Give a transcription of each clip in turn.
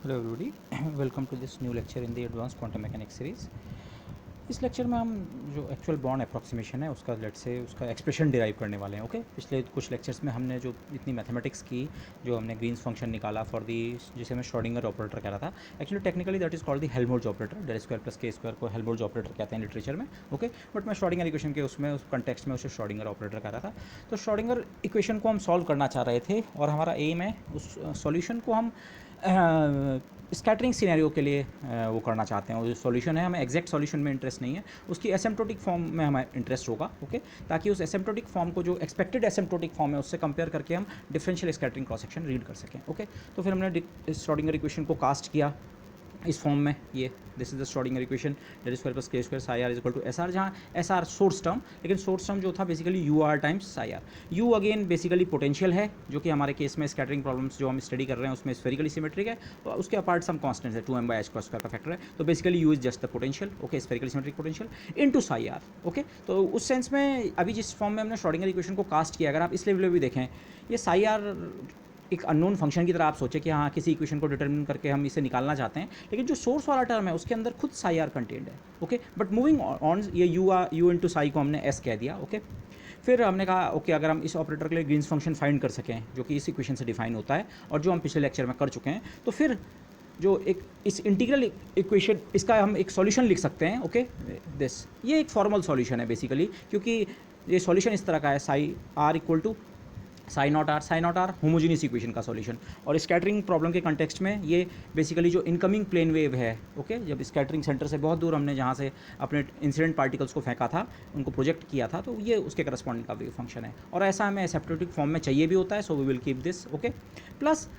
Hello everybody, welcome to this new lecture in the advance quantum mechanics series. इस lecture में हम जो actual bond approximation है उसका लेट से उसका एक्सप्रेशन डिराइव करने वाले हैं। ओके, पिछले कुछ लेक्चर्स में हमने जो इतनी मैथमेटिक्स की, जो हमने ग्रीन्स फंक्शन निकाला फॉर दी, जिसे मैं श्रोडिंगर ऑपरेटर कह रहा था। Actually technically that is called the Helmholtz operator, del square plus k square को हेल्महोल्ट्ज ऑपरेटर कहते हैं लिटरेचर में। ओके, बट मैं श्रोडिंगर इक्वेशन के उसमें उस कंटेक्स्ट में उसे श्रोडिंगर ऑपरेटर कह रहा था। तो श्रोडिंगर इक्वेशन को हम सॉल्व करना चाह रहे थे और हमारा एम है उस सॉल्यूशन को हम स्कैटरिंग सिनेरियो के लिए वो करना चाहते हैं। वो जो सॉल्यूशन है, हमें एग्जैक्ट सॉल्यूशन में इंटरेस्ट नहीं है, उसकी एसिम्प्टोटिक फॉर्म में हमें इंटरेस्ट होगा। ओके, ताकि उस एसिम्प्टोटिक फॉर्म को, जो एक्सपेक्टेड एसिम्प्टोटिक फॉर्म है, उससे कंपेयर करके हम differential scattering cross section read कर सकें। ओके, तो फिर हमने श्रोडिंगर इक्वेशन को कास्ट किया इस फॉर्म में। ये this is the Schrodinger equation, del square plus k square psi r is equal to s r, जहाँ एस आर सोर्स टर्म, लेकिन सोर्स टर्म जो था basically u r times psi r. U again basically potential है, जो कि हमारे case में scattering problems जो हम स्टडी कर रहे हैं उसमें स्फेरिकली सिमेट्रिक है, और उसके अपार्ट सम कॉन्स्टेंट्स है, 2m/h स्क्वायर का फैक्टर है। तो basically you is just the potential, okay, spherically symmetric potential into psi R. Okay, तो उस सेंस में अभी जिस फॉर्म में हमने श्रोडिंगर इक्वेशन को कास्ट किया, अगर आप इस लेवल में भी देखें, ये साई आर एक अननोन फंक्शन की तरह आप सोचें कि हाँ, किसी इक्वेशन को डिटरमिन करके हम इसे निकालना चाहते हैं, लेकिन जो सोर्स वाला टर्म है उसके अंदर खुद साई आर कंटेंड है। ओके, बट मूविंग ऑन, ये यू इंटू साई को हमने एस कह दिया। ओके, फिर हमने कहा ओके, अगर हम इस ऑपरेटर के लिए ग्रीन्स फंक्शन फाइंड कर सकें, जो कि इस इक्वेशन से डिफाइन होता है और जो हम पिछले लेक्चर में कर चुके हैं, तो फिर जो एक इस इंटीग्रल इक्वेशन, इसका हम एक सॉल्यूशन लिख सकते हैं। ओके, दिस ये एक फॉर्मल सॉल्यूशन है बेसिकली, क्योंकि ये सॉल्यूशन इस तरह का है, psi r equal to psi not r homogeneous equation का सॉल्यूशन। और स्कैटरिंग प्रॉब्लम के कंटेक्स्ट में ये बेसिकली जो इनकमिंग प्लेन वेव है, ओके, जब स्कैटरिंग सेंटर से बहुत दूर हमने जहाँ से अपने इंसिडेंट पार्टिकल्स को फेंका था, उनको प्रोजेक्ट किया था, तो ये उसके करस्पॉन्डिंग का वेव फंक्शन है। और ऐसा हमें एसिम्प्टोटिक फॉर्म में चाहिए भी होता है, so we will keep this. Okay, plus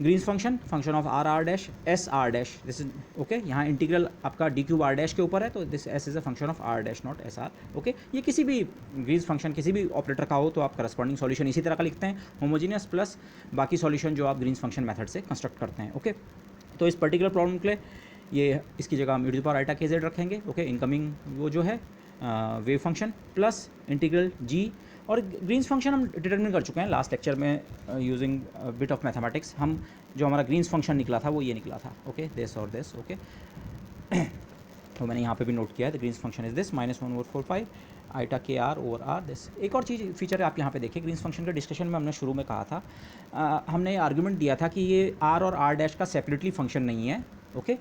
Green's function of r r dash s r dash, this is okay, यहाँ इंटीग्रल आपका डी क्यूब आर डैश के ऊपर है, तो this s is a function of r dash not s r. Okay, ये किसी भी Green's function किसी भी ऑपरेटर का हो तो आप करस्पॉन्डिंग सॉल्यूशन इसी तरह का लिखते हैं, होमोजीनियस प्लस बाकी सॉल्यूशन जो आप ग्रीन्स फंक्शन मेथड से कंस्ट्रक्ट करते हैं। ओके, तो इस पर्टिकुलर प्रॉब्लम के लिए ये इसकी जगह हम e आइटा के जेड रखेंगे। ओके, इनकमिंग वो जो है वेव फंक्शन प्लस इंटीग्रल जी, और ग्रीन्स फंक्शन हम डिटरमिन कर चुके हैं लास्ट लेक्चर में यूजिंग बिट ऑफ मैथमेटिक्स। हम जो हमारा ग्रीन्स फंक्शन निकला था वो ये निकला था। ओके, दिस और दिस। ओके, तो मैंने यहाँ पे भी नोट किया है, the Green's function is this -1/4π iota k r over r this. एक और चीज़ फीचर है, आप यहाँ पे देखिए, ग्रीन्स फंक्शन के डिस्कशन में हमने शुरू में कहा था, हमने आर्गूमेंट दिया था कि ये आर और आर डैश का सेपरेटली फंक्शन नहीं है। ओके,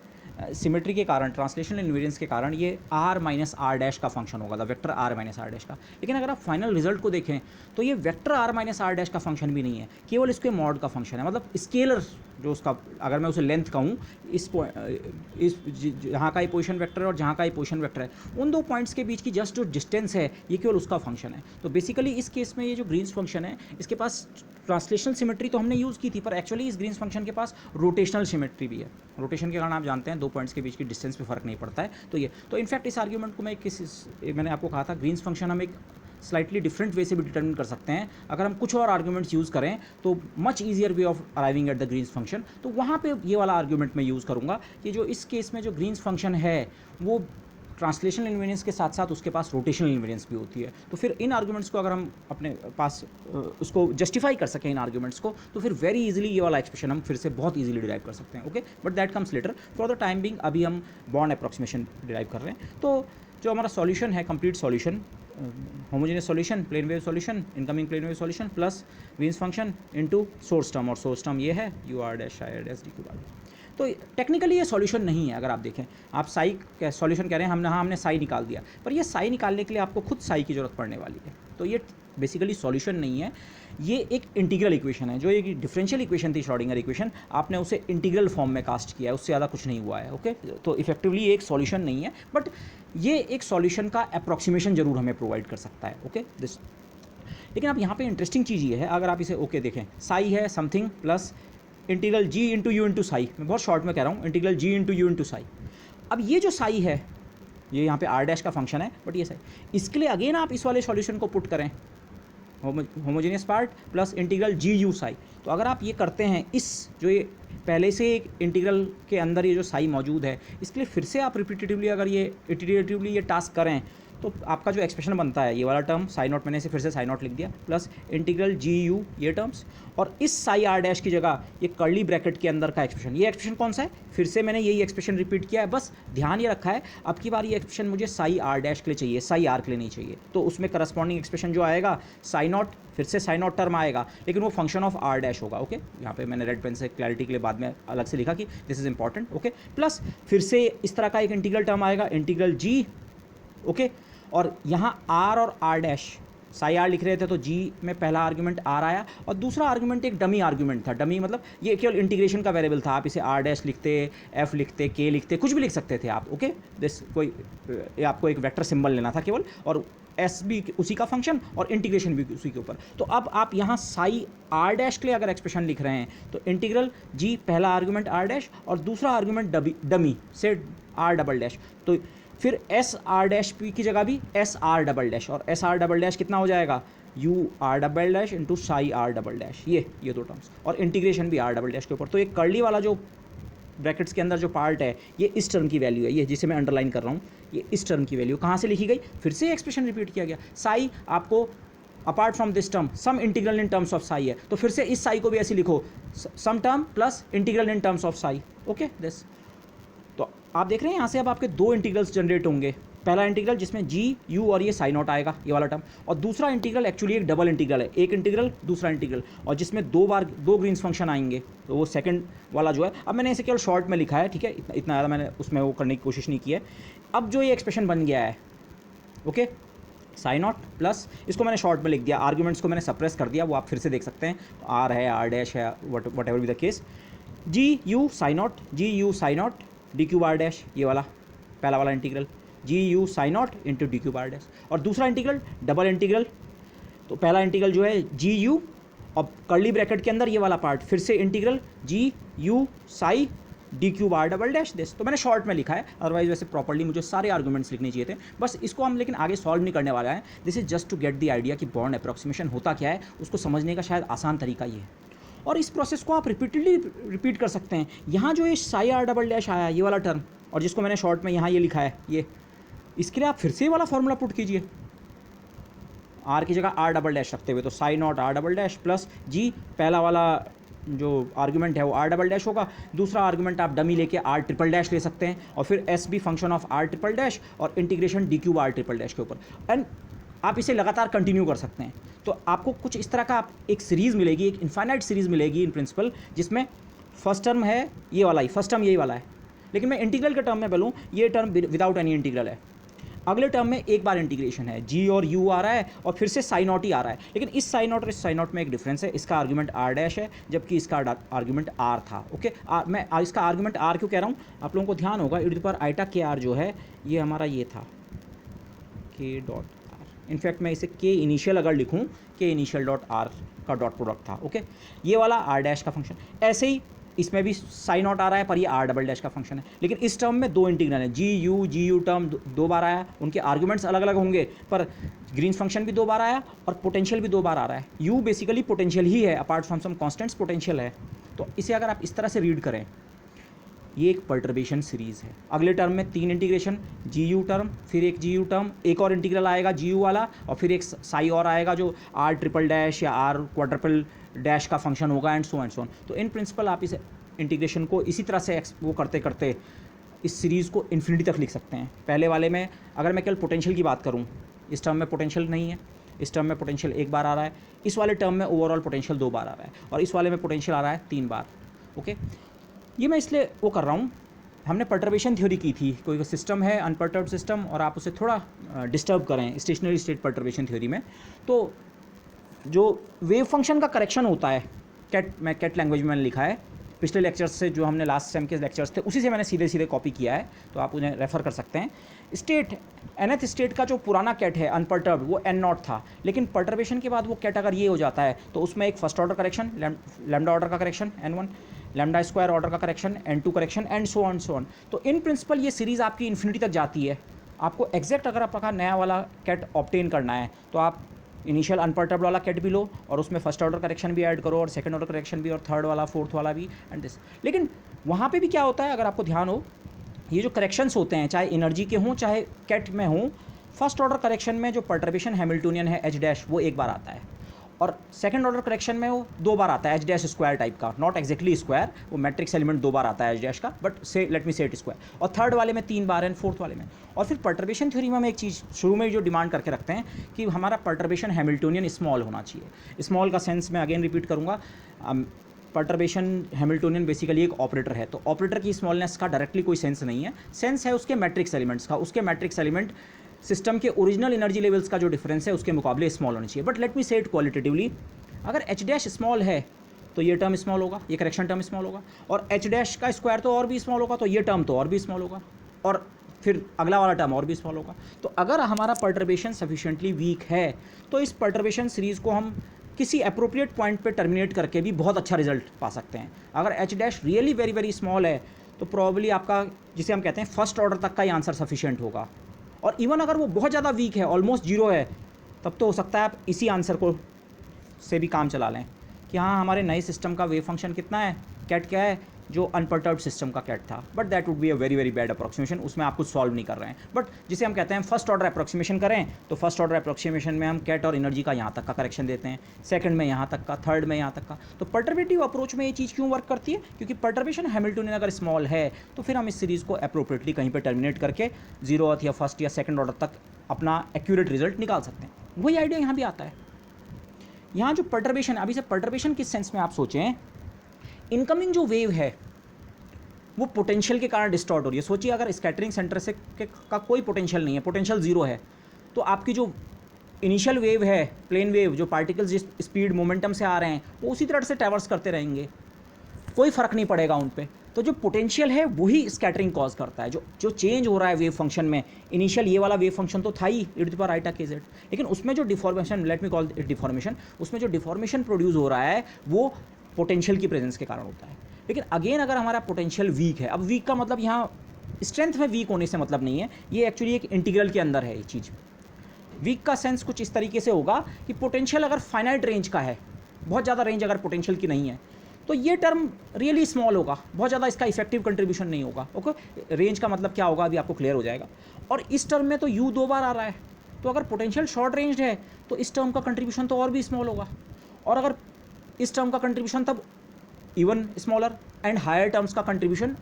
सिमेट्री के कारण, ट्रांसलेशनल इन्वेरियंस के कारण ये आर माइनस आर डैश का फंक्शन होगा, the vector r minus r dash का। लेकिन अगर आप फाइनल रिजल्ट को देखें तो ये vector r minus r dash का फंक्शन भी नहीं है, केवल इसके मॉड का फंक्शन है। मतलब स्केलर जो उसका, अगर मैं उसे लेंथ कहूँ, इस जहाँ का ये पोजिशन वेक्टर है और जहाँ का ये पोजिशन वेक्टर है, उन दो पॉइंट्स के बीच की जस्ट जो डिस्टेंस है, ये केवल उसका फंक्शन है। तो बेसिकली इस केस में ये जो ग्रीन्स फंक्शन है, इसके पास ट्रांसलेशनल सिमेट्री तो हमने यूज़ की थी, पर एक्चुअली इस ग्रीन्स फंक्शन के पास रोटेशनल सिमेट्री भी है। रोटेशन के कारण आप जानते हैं दो पॉइंट्स के बीच की डिस्टेंस पे फर्क नहीं पड़ता है। तो ये तो इनफैक्ट इस आर्ग्यूमेंट को मैंने आपको कहा था, ग्रीन्स फंक्शन हम एक स्लाइटली डिफरेंट वे से भी डिटरमिन कर सकते हैं। अगर हम कुछ और आर्ग्यूमेंट्स यूज़ करें तो much easier way of arriving at the Green's function, तो वहाँ पे ये वाला आर्ग्यूमेंट मैं यूज़ करूँगा कि जो इस केस में जो ग्रीन्स फंक्शन है वो ट्रांसलेशनल इन्वेरियंस के साथ साथ उसके पास रोटेशनल इन्वेरियंस भी होती है। तो फिर इन आर्ग्यूमेंट्स को अगर हम अपने पास उसको जस्टिफाई कर सकें इन आर्ग्यूमेंट्स को, तो फिर वेरी इजीली ये वाला एक्सप्रेशन हम फिर से बहुत इजीली डिराइव कर सकते हैं। Okay, but that comes later. For the time being अभी हम बॉन्ड अप्रॉक्सीमेशन डिराइव कर रहे हैं। तो जो हमारा सॉल्यूशन है, complete solution, homogeneous solution, plane wave solution, incoming plane wave solution plus Green's function into source term, और सोर्स टर्म ये है u r dash i r dash d cube r. तो टेक्निकली ये सॉल्यूशन नहीं है। अगर आप देखें, आप साई का सॉल्यूशन कह रहे हैं, हमने साई निकाल दिया, पर ये साई निकालने के लिए आपको खुद साई की ज़रूरत पड़ने वाली है। तो ये बेसिकली सॉल्यूशन नहीं है, ये एक इंटीग्रल इक्वेशन है। जो एक डिफरेंशियल इक्वेशन थी श्रोडिंगर इक्वेशन, आपने उसे इंटीग्रल फॉर्म में कास्ट किया है, उससे ज़्यादा कुछ नहीं हुआ है। ओके, तो इफेक्टिवली ये एक सॉल्यूशन नहीं है, बट ये एक सॉल्यूशन का अप्रॉक्सीमेशन जरूर हमें प्रोवाइड कर सकता है। Okay, this. लेकिन अब यहाँ पे इंटरेस्टिंग चीज़ ये है, अगर आप इसे ओके देखें, साई है something plus integral g into u into psi, मैं बहुत शॉर्ट में कह रहा हूँ, integral g into u into psi. अब ये जो साई है, ये यहाँ पे आर डैश का फंक्शन है, बट ये साई, इसके लिए अगेन आप इस वाले सॉल्यूशन को पुट करें, homogeneous part plus integral g u psi. तो अगर आप ये करते हैं, इस जो ये पहले से एक इंटीग्रल के अंदर ये जो साई मौजूद है, इसके लिए फिर से आप रिपीटेटिवली अगर ये इटरेटिवली ये टास्क करें, तो आपका जो एक्सप्रेशन बनता है ये वाला टर्म साई नॉट, मैंने इसे फिर से साई नॉट लिख दिया, प्लस इंटीग्रल जी यू ये टर्म्स, और इस साई आर डैश की जगह ये कर्ली ब्रैकेट के अंदर का एक्सप्रेशन। ये एक्सप्रेशन कौन सा है, फिर से मैंने यही एक्सप्रेशन रिपीट किया है, बस ध्यान ये रखा है अब की बार ये एक्सप्रेशन मुझे साई आर डैश के लिए चाहिए, साई आर के लिए नहीं चाहिए। तो उसमें करस्पॉन्डिंग एक्सप्रेशन जो आएगा साई नॉट, फिर से साई नॉट टर्म आएगा, लेकिन वो फंक्शन ऑफ आर डैश होगा। ओके, यहाँ पे मैंने रेड पेन से क्लैरिटी के लिए बाद में अलग से लिखा कि this is important. Okay, plus फिर से इस तरह का एक इंटीग्रल टर्म आएगा, इंटीग्रल जी। ओके, और यहाँ आर और आर डैश, साई आर लिख रहे थे तो जी में पहला आर्गुमेंट आर आया, और दूसरा आर्गुमेंट एक डमी आर्गुमेंट था। डमी मतलब ये केवल इंटीग्रेशन का वेरिएबल था, आप इसे आर डैश लिखते, एफ लिखते, के लिखते, कुछ भी लिख सकते थे आप। ओके, दिस कोई आपको एक वेक्टर सिंबल लेना था केवल, और एस भी उसी का फंक्शन और इंटीग्रेशन भी उसी के ऊपर। तो अब आप यहाँ साई आर डैश के लिए अगर एक्सप्रेशन लिख रहे हैं तो इंटीग्रल जी पहला आर्गुमेंट आर डैश और दूसरा आर्गुमेंट डमी से आर डबल डैश, तो फिर एस आर डैश पी की जगह भी एस आर डबल डैश, और एस आर डबल डैश कितना हो जाएगा, u r double dash into psi r double dash, ये दो टर्म्स, और इंटीग्रेशन भी आर डबल डैश के ऊपर। तो ये कर्ली वाला जो ब्रैकेट्स के अंदर जो पार्ट है ये इस टर्म की वैल्यू है, ये जिसे मैं अंडरलाइन कर रहा हूँ, ये इस टर्म की वैल्यू कहाँ से लिखी गई, फिर से एक्सप्रेशन रिपीट किया गया। साई आपको apart from this term some integral in terms of psi है, तो फिर से इस साई को भी ऐसे लिखो, some term plus integral in terms of psi. Okay, this, तो आप देख रहे हैं यहाँ से अब आपके दो इंटीग्रल्स जनरेट होंगे। पहला इंटीग्रल जिसमें जी यू और ये साई नॉट आएगा, ये वाला टर्म, और दूसरा इंटीग्रल एक्चुअली एक डबल इंटीग्रल है, एक इंटीग्रल दूसरा इंटीग्रल, और जिसमें दो बार दो ग्रीन्स फंक्शन आएंगे, तो वो सेकंड वाला जो है, अब मैंने इसे केवल शॉर्ट में लिखा है, ठीक है, इतना ज़्यादा मैंने उसमें वो करने की कोशिश नहीं की है। अब जो ये एक्सप्रेशन बन गया है, ओके, साई नॉट प्लस, इसको मैंने शॉर्ट में लिख दिया, आर्ग्यूमेंट्स को मैंने सप्रेस कर दिया, वो आप फिर से देख सकते हैं, आर है, आर डैश है, whatever be the case, g u psi naught, g u psi naught d cube r dash, ये वाला पहला वाला integral, g u psi naught into d cube r dash, और दूसरा इंटीग्रल डबल इंटीग्रल, तो पहला integral जो है जी यू, और कर्ली ब्रैकेट के अंदर ये वाला पार्ट, फिर से integral g u psi d cube r double dash this. तो मैंने शॉर्ट में लिखा है, अदरवाइज वैसे प्रॉपर्ली मुझे सारे आर्गूमेंट्स लिखने चाहिए थे, बस इसको हम लेकिन आगे सॉल्व नहीं करने वाला है। This is just to get the idea कि बॉन्ड अप्रॉक्सीमेशन होता क्या है, उसको समझने का शायद आसान तरीका ये है, और इस प्रोसेस को आप रिपीटेडली रिपीट कर सकते हैं। यहाँ जो ये साई आर डबल डैश आया, ये वाला टर्म, और जिसको मैंने शॉर्ट में यहाँ ये लिखा है, ये, इसके लिए आप फिर से वाला फॉर्मूला पुट कीजिए, आर की जगह आर डबल डैश रखते हुए, तो psi not r double dash plus g पहला वाला जो आर्गुमेंट है वो आर डबल डैश होगा, दूसरा आर्गुमेंट आप डमी लेके आर ट्रिपल डैश ले सकते हैं, और फिर एस भी function of r triple dash और integration d cube r triple dash के ऊपर, एंड आप इसे लगातार कंटिन्यू कर सकते हैं। तो आपको कुछ इस तरह का आप एक सीरीज़ मिलेगी, एक इन्फाइनाइट सीरीज़ मिलेगी इन प्रिंसिपल, जिसमें फर्स्ट टर्म है ये वाला ही, फर्स्ट टर्म यही वाला है, लेकिन मैं इंटीग्रल के टर्म में बोलूँ ये टर्म विदाउट एनी इंटीग्रल है, अगले टर्म में एक बार इंटीग्रेशन है, जी और यू आ रहा है और फिर से साई नॉट ही आ रहा है, लेकिन इस साई नॉट और इस साई नॉट में एक डिफरेंस है, इसका आर्गुमेंट आर डैश है जबकि इसका आर्गुमेंट आर था। ओके, मैं इसका आर्गुमेंट आर क्यों कह रहा हूँ, आप लोगों को ध्यान होगा, ई पर आइटा के आर जो है ये हमारा ये था के डॉट आर, इनफैक्ट मैं इसे के इनिशियल अगर लिखूँ, के इनिशियल डॉट आर का डॉट प्रोडक्ट था। ओके, ये वाला आर डैश का फंक्शन, ऐसे ही इसमें भी साई नॉट आ रहा है पर ये आर डबल डैश का फंक्शन है, लेकिन इस टर्म में दो इंटीग्रल है, जी यू टर्म दो बार आया, उनके आर्ग्यूमेंट्स अलग अलग होंगे पर ग्रीन्स फंक्शन भी दो बार आया और पोटेंशियल भी दो बार आ रहा है। यू बेसिकली पोटेंशियल ही है, apart from some constants potential है। तो इसे अगर आप इस तरह से रीड करें, ये एक पर्टर्बेशन सीरीज़ है। अगले टर्म में तीन इंटीग्रेशन, जी यू टर्म, फिर एक जी यू टर्म, एक और इंटीग्रल आएगा जी यू वाला, और फिर एक साई और आएगा जो आर ट्रिपल डैश या आर क्वाड्रपल डैश का फंक्शन होगा, and so and so on. तो इन प्रिंसिपल आप इस इंटीग्रेशन को इसी तरह से वो करते करते इस सीरीज़ को इन्फिनिटी तक लिख सकते हैं। पहले वाले में अगर मैं केवल पोटेंशियल की बात करूँ, इस टर्म में पोटेंशियल नहीं है, इस टर्म में पोटेंशियल एक बार आ रहा है, इस वाले टर्म में ओवरऑल पोटेंशियल दो बार आ रहा है, और इस वाले में पोटेंशियल आ रहा है तीन बार। ओके, ये मैं इसलिए वो कर रहा हूँ, हमने पर्टर्बेशन थ्योरी की थी, कोई सिस्टम है अनपर्टर्ब सिस्टम और आप उसे थोड़ा डिस्टर्ब करें स्टेशनरी स्टेट पर्टर्बेशन थ्योरी में, तो जो वेव फंक्शन का करेक्शन होता है, मैं कैट लैंग्वेज में मैंने लिखा है, पिछले लेक्चर्स से जो हमने लास्ट सेम के लेक्चर्स थे उसी से मैंने सीधे सीधे कॉपी किया है, तो आप उन्हें रेफर कर सकते हैं। स्टेट nth स्टेट का जो पुराना कैट है अनपर्टर्ब, वो n नॉट था, लेकिन पर्टर्बेशन के बाद वो कैट अगर ये हो जाता है तो उसमें एक first order correction, lambda order का correction n1, lambda square order का correction n2 correction, and so on. तो इन प्रिंसिपल ये सीरीज़ आपकी इन्फिनिटी तक जाती है। आपको एग्जैक्ट अगर आपका नया वाला कैट ऑब्टेन करना है तो आप इनिशियल अनपर्टर्ब्ड वाला कैट भी लो और उसमें फर्स्ट ऑर्डर करेक्शन भी ऐड करो और सेकंड ऑर्डर करेक्शन भी और थर्ड वाला फोर्थ वाला भी एंड दिस। लेकिन वहाँ पे भी क्या होता है, अगर आपको ध्यान हो, ये जो करेक्शंस होते हैं चाहे एनर्जी के हों चाहे कैट में हों, फर्स्ट ऑर्डर करेक्शन में जो परटर्बेशन हैमिल्टोनियन है एच डैश वो एक बार आता है, और सेकंड ऑर्डर करेक्शन में वो 2 बार आता है एच डैश स्क्वायर टाइप का, नॉट एग्जैक्टली स्क्वायर, वो मैट्रिक्स एलिमेंट 2 बार आता है एच डैश का, बट से लेट मी से इट स्क्वायर, और थर्ड वाले में 3 बार एंड फोर्थ वाले में। और फिर परटर्बेशन थ्योरी में हम एक चीज़ शुरू में जो डिमांड करके रखते हैं कि हमारा परटर्बेशन हैमिल्टोनियन स्मॉल होना चाहिए। स्मॉल का सेंस मैं अगेन रिपीट करूँगा, परटर्बेशन हैमिल्टोनियन बेसिकली एक ऑपरेटर है, तो ऑपरेटर की स्मॉलनेस का डायरेक्टली कोई सेंस नहीं है, सेंस है उसके मैट्रिक्स एलिमेंट्स का, उसके मैट्रिक्स एलिमेंट सिस्टम के ओरिजिनल एनर्जी लेवल्स का जो डिफरेंस है उसके मुकाबले स्मॉल होना चाहिए। बट लेट मी से इट क्वालिटेटिवली, अगर एच डैश स्मॉल है तो ये टर्म स्मॉल होगा, ये करेक्शन टर्म स्मॉल होगा, और एच डैश का स्क्वायर तो और भी स्मॉल होगा, तो ये टर्म तो और भी स्मॉल होगा, और फिर अगला वाला टर्म और भी स्मॉल होगा। तो अगर हमारा परटर्बेशन सफिशिएंटली वीक है तो इस परटर्बेशन सीरीज़ को हम किसी अप्रोप्रिएट पॉइंट पे टर्मिनेट करके भी बहुत अच्छा रिजल्ट पा सकते हैं। अगर H dash really very very small है तो प्रॉब्ली आपका, जिसे हम कहते हैं फर्स्ट ऑर्डर तक का ही आंसर सफिशिएंट होगा, और इवन अगर वो बहुत ज़्यादा वीक है, ऑलमोस्ट जीरो है, तब तो हो सकता है आप इसी आंसर को से भी काम चला लें कि हाँ हमारे नए सिस्टम का वेव फंक्शन कितना है, कैट क्या है, जो अनपर्टर्ब्ड सिस्टम का कैट था। But that would be a very very bad approximation, उसमें आप कुछ सॉल्व नहीं कर रहे हैं। बट जिसे हम कहते हैं फर्स्ट ऑर्डर अप्रोक्सीमेशन करें, तो फर्स्ट ऑर्डर अप्रोक्सीमेशन में हम कैट और एनर्जी का यहाँ तक का करेक्शन देते हैं, सेकंड में यहाँ तक का, थर्ड में यहाँ तक का। तो परटर्बेटिव अप्रोच में ये चीज़ क्यों वर्क करती है, क्योंकि परटर्बेशन हैमिल्टोनियन अगर स्मॉल है तो फिर हम इस सीरीज़ को अप्रोप्रिएटली कहीं पर टर्मिनेट करके जीरोथ या फर्स्ट या सेकंड ऑर्डर तक अपना एक्यूरेट रिजल्ट निकाल सकते हैं। वही आइडिया यहाँ भी आता है। यहाँ जो परटर्बेशन है, अभी से परटर्बेशन किस सेंस में आप सोचें, इनकमिंग जो वेव है वो पोटेंशियल के कारण डिस्टॉर्ट हो रही है। सोचिए अगर स्कैटरिंग सेंटर से का कोई पोटेंशियल नहीं है, पोटेंशियल जीरो है, तो आपकी जो इनिशियल वेव है, प्लेन वेव, जो पार्टिकल्स जिस स्पीड मोमेंटम से आ रहे हैं वो उसी तरह से ट्रैवर्स करते रहेंगे, कोई फ़र्क नहीं पड़ेगा उन पे। तो जो पोटेंशियल है वही स्कैटरिंग कॉज करता है। जो चेंज हो रहा है वेव फंक्शन में, इनिशियल ये वाला वेव फंक्शन तो था ही e⁻ kz, लेकिन उसमें जो deformation, let me call it deformation, उसमें जो डिफॉर्मेशन प्रोड्यूस हो रहा है वो पोटेंशियल की प्रेजेंस के कारण होता है। लेकिन अगेन अगर हमारा पोटेंशियल वीक है, अब वीक का मतलब यहाँ स्ट्रेंथ में वीक होने से मतलब नहीं है, ये एक्चुअली एक इंटीग्रल के अंदर है ये चीज़। वीक का सेंस कुछ इस तरीके से होगा कि पोटेंशियल अगर फाइनाइट रेंज का है, बहुत ज़्यादा रेंज अगर पोटेंशियल की नहीं है, तो ये टर्म रियली स्मॉल होगा, बहुत ज़्यादा इसका इफेक्टिव कंट्रीब्यूशन नहीं होगा। ओके, रेंज का मतलब क्या होगा अभी आपको क्लियर हो जाएगा। और इस टर्म में तो u 2 बार आ रहा है, तो अगर पोटेंशियल शॉर्ट रेंज है तो इस टर्म का कंट्रीब्यूशन तो और भी स्मॉल होगा, और अगर इस टर्म का कंट्रीब्यूशन तब even smaller, and higher terms का contribution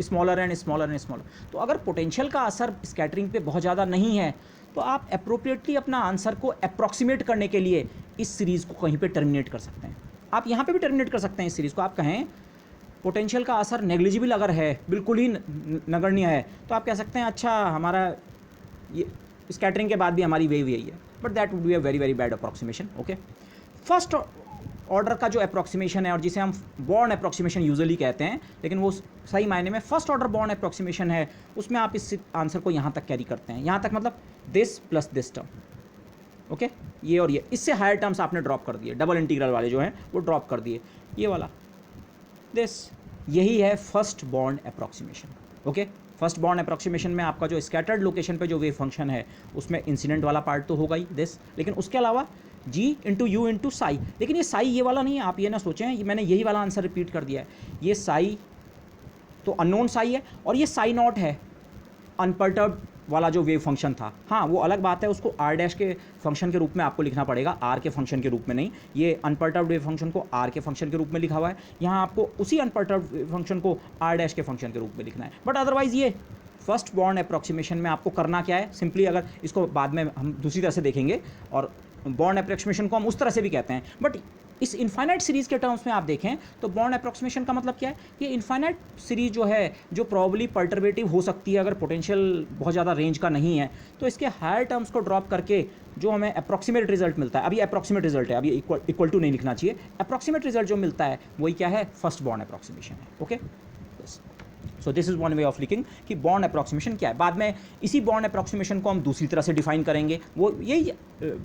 smaller and smaller and smaller. तो अगर पोटेंशियल का असर स्कैटरिंग पे बहुत ज़्यादा नहीं है तो आप अप्रोप्रिएटली अपना आंसर को अप्रॉक्सीमेट करने के लिए इस सीरीज़ को कहीं पे टर्मिनेट कर सकते हैं। आप यहाँ पे भी टर्मिनेट कर सकते हैं इस सीरीज़ को। आप कहें पोटेंशियल का असर नेग्लिजिबल अगर है, बिल्कुल ही नगण्य है, तो आप कह सकते हैं अच्छा हमारा ये स्कैटरिंग के बाद भी हमारी वेव यही है, but that would be a very very bad approximation. Okay, first order का जो अप्रॉक्सीमेशन है और जिसे हम बॉर्न अप्रॉक्सीमेशन यूजुअली कहते हैं, लेकिन वो सही मायने में फर्स्ट ऑर्डर बॉर्न अप्रॉक्सीमेशन है, उसमें आप इस आंसर को यहाँ तक कैरी करते हैं। यहाँ तक मतलब this plus this term, okay, ये और ये, इससे हायर टर्म्स आपने ड्रॉप कर दिए, डबल इंटीग्रल वाले जो हैं वो ड्रॉप कर दिए, ये वाला दिस, यही है first Born approximation. Okay, first Born approximation में आपका जो स्कैटर्ड लोकेशन पे जो वेव फंक्शन है उसमें इंसिडेंट वाला पार्ट तो होगा ही दिस, लेकिन उसके अलावा g into u into Sai. लेकिन ये साई ये वाला नहीं है, आप ये ना सोचें मैंने यही वाला आंसर रिपीट कर दिया है। ये साई तो अननोन साई है, और ये साई नॉट है अनपर्टर्ब्ड वाला जो वेव फंक्शन था। हाँ, वो अलग बात है, उसको r डैश के फंक्शन के रूप में आपको लिखना पड़ेगा, r के फंक्शन के रूप में नहीं। ये अनपर्टर्ब्ड वेव फंक्शन को r के फंक्शन के रूप में लिखा हुआ है, यहाँ आपको उसी अनपर्टर्ब्ड वेव फंक्शन को r डैश के फंक्शन के रूप में लिखना है। बट अदरवाइज़ ये फर्स्ट बॉर्न अप्रॉक्सीमेशन में आपको करना क्या है, सिंपली, अगर इसको बाद में हम दूसरी तरह से देखेंगे और बॉर्न अप्रॉक्सीमेशन को हम उस तरह से भी कहते हैं, बट इस इनफाइनाइट सीरीज़ के टर्म्स में आप देखें तो बॉर्न अप्रॉक्सीमेशन का मतलब क्या है, ये इनफाइनाइट सीरीज़ जो है जो प्रॉब्ली परटर्बेटिव हो सकती है अगर पोटेंशियल बहुत ज़्यादा रेंज का नहीं है, तो इसके हायर टर्म्स को ड्रॉप करके जो हमें अप्रॉक्सीमेट रिजल्ट मिलता है, अभी अप्रॉक्सीमेट रिजल्ट है, अभी इक्वल टू नहीं लिखना चाहिए, अप्रॉक्सीमेट रिजल्ट जो मिलता है वही क्या है, फर्स्ट बॉर्न अप्रॉक्सीमेशन है। Okay, so this is one way of लिखिंग कि बॉर्न अप्रॉक्सीमेशन क्या है। बाद में इसी बॉर्न अप्रॉक्सीमेशन को हम दूसरी तरह से डिफाइन करेंगे, वो यही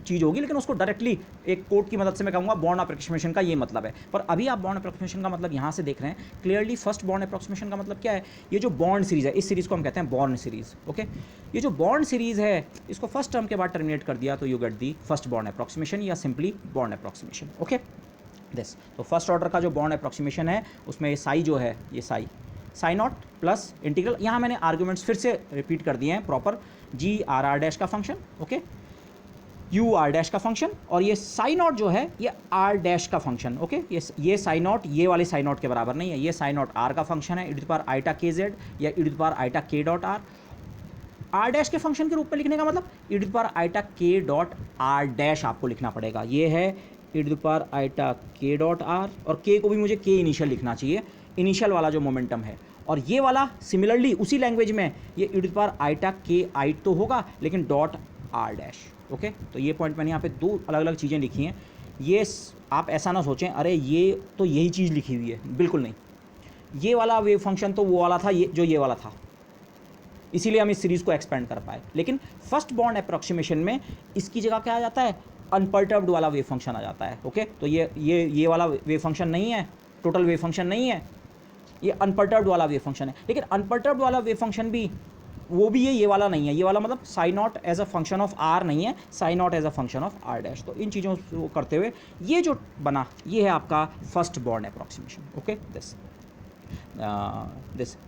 चीज़ होगी, लेकिन उसको डायरेक्टली एक कोड की मदद से मैं कहूँगा बॉर्न अप्रॉक्सीमेशन का ये मतलब है। पर अभी आप बॉर्न अप्रॉक्सीमेशन का मतलब यहाँ से देख रहे हैं क्लियरली। फर्स्ट बॉर्न अप्रॉक्सीमेशन का मतलब क्या है, ये जो बॉर्न सीरीज़ है, इस सीरीज़ को हम कहते हैं बॉर्न सीरीज़। ओके, ये जो बॉर्न सीरीज़ है इसको फर्स्ट टर्म के बाद टर्मिनेट कर दिया तो you get the first Born approximation या simply Born approximation. Okay, this, तो फर्स्ट ऑर्डर का जो बॉर्न अप्रॉक्सीमेशन है उसमें ये साई जो है, ये साई नॉट प्लस इंटीग्रल, यहाँ मैंने आर्ग्यूमेंट्स फिर से रिपीट कर दिए हैं proper, g r r dash का function, okay, u r dash का फंक्शन, और ये साई नॉट जो है ये आर डैश का फंक्शन, ओके। ये साई नॉट ये वाले साई नॉट के बराबर नहीं है, ये साई नॉट आर का फंक्शन है, e to power iota k z या e to power iota k dot r. R dash के फंक्शन के रूप में लिखने का मतलब e to power iota k dot r dash आपको लिखना पड़ेगा। ये है e to power iota k dot are, और के को भी मुझे के इनिशियल लिखना चाहिए, इनिशियल वाला जो मोमेंटम है। और ये वाला सिमिलरली उसी लैंग्वेज में ये e to power iota k आई तो होगा लेकिन डॉट आर डैश, ओके। तो ये पॉइंट मैंने यहाँ पे दो अलग अलग चीज़ें लिखी हैं। ये आप ऐसा ना सोचें अरे ये तो यही चीज़ लिखी हुई है, बिल्कुल नहीं। ये वाला वेव फंक्शन तो वो वाला था ये वाला था, इसीलिए हम इस सीरीज़ को एक्सपेंड कर पाए। लेकिन फर्स्ट बॉन्ड अप्रॉक्सीमेशन में इसकी जगह क्या आ जाता है, अनपर्टर्ब्ड वाला वेव फंक्शन आ जाता है, ओके। तो ये वाला वेव फंक्शन नहीं है, टोटल वेव फंक्शन नहीं है, ये अनपर्टर्ब्ड वाला वेव फंक्शन है। लेकिन अनपर्टर्ब्ड वाला वेव फंक्शन भी वो भी ये वाला नहीं है, ये वाला मतलब psi naught as a function of r नहीं है, psi naught as a function of r dash. तो इन चीज़ों को करते हुए ये जो बना ये है आपका first bond approximation, okay. This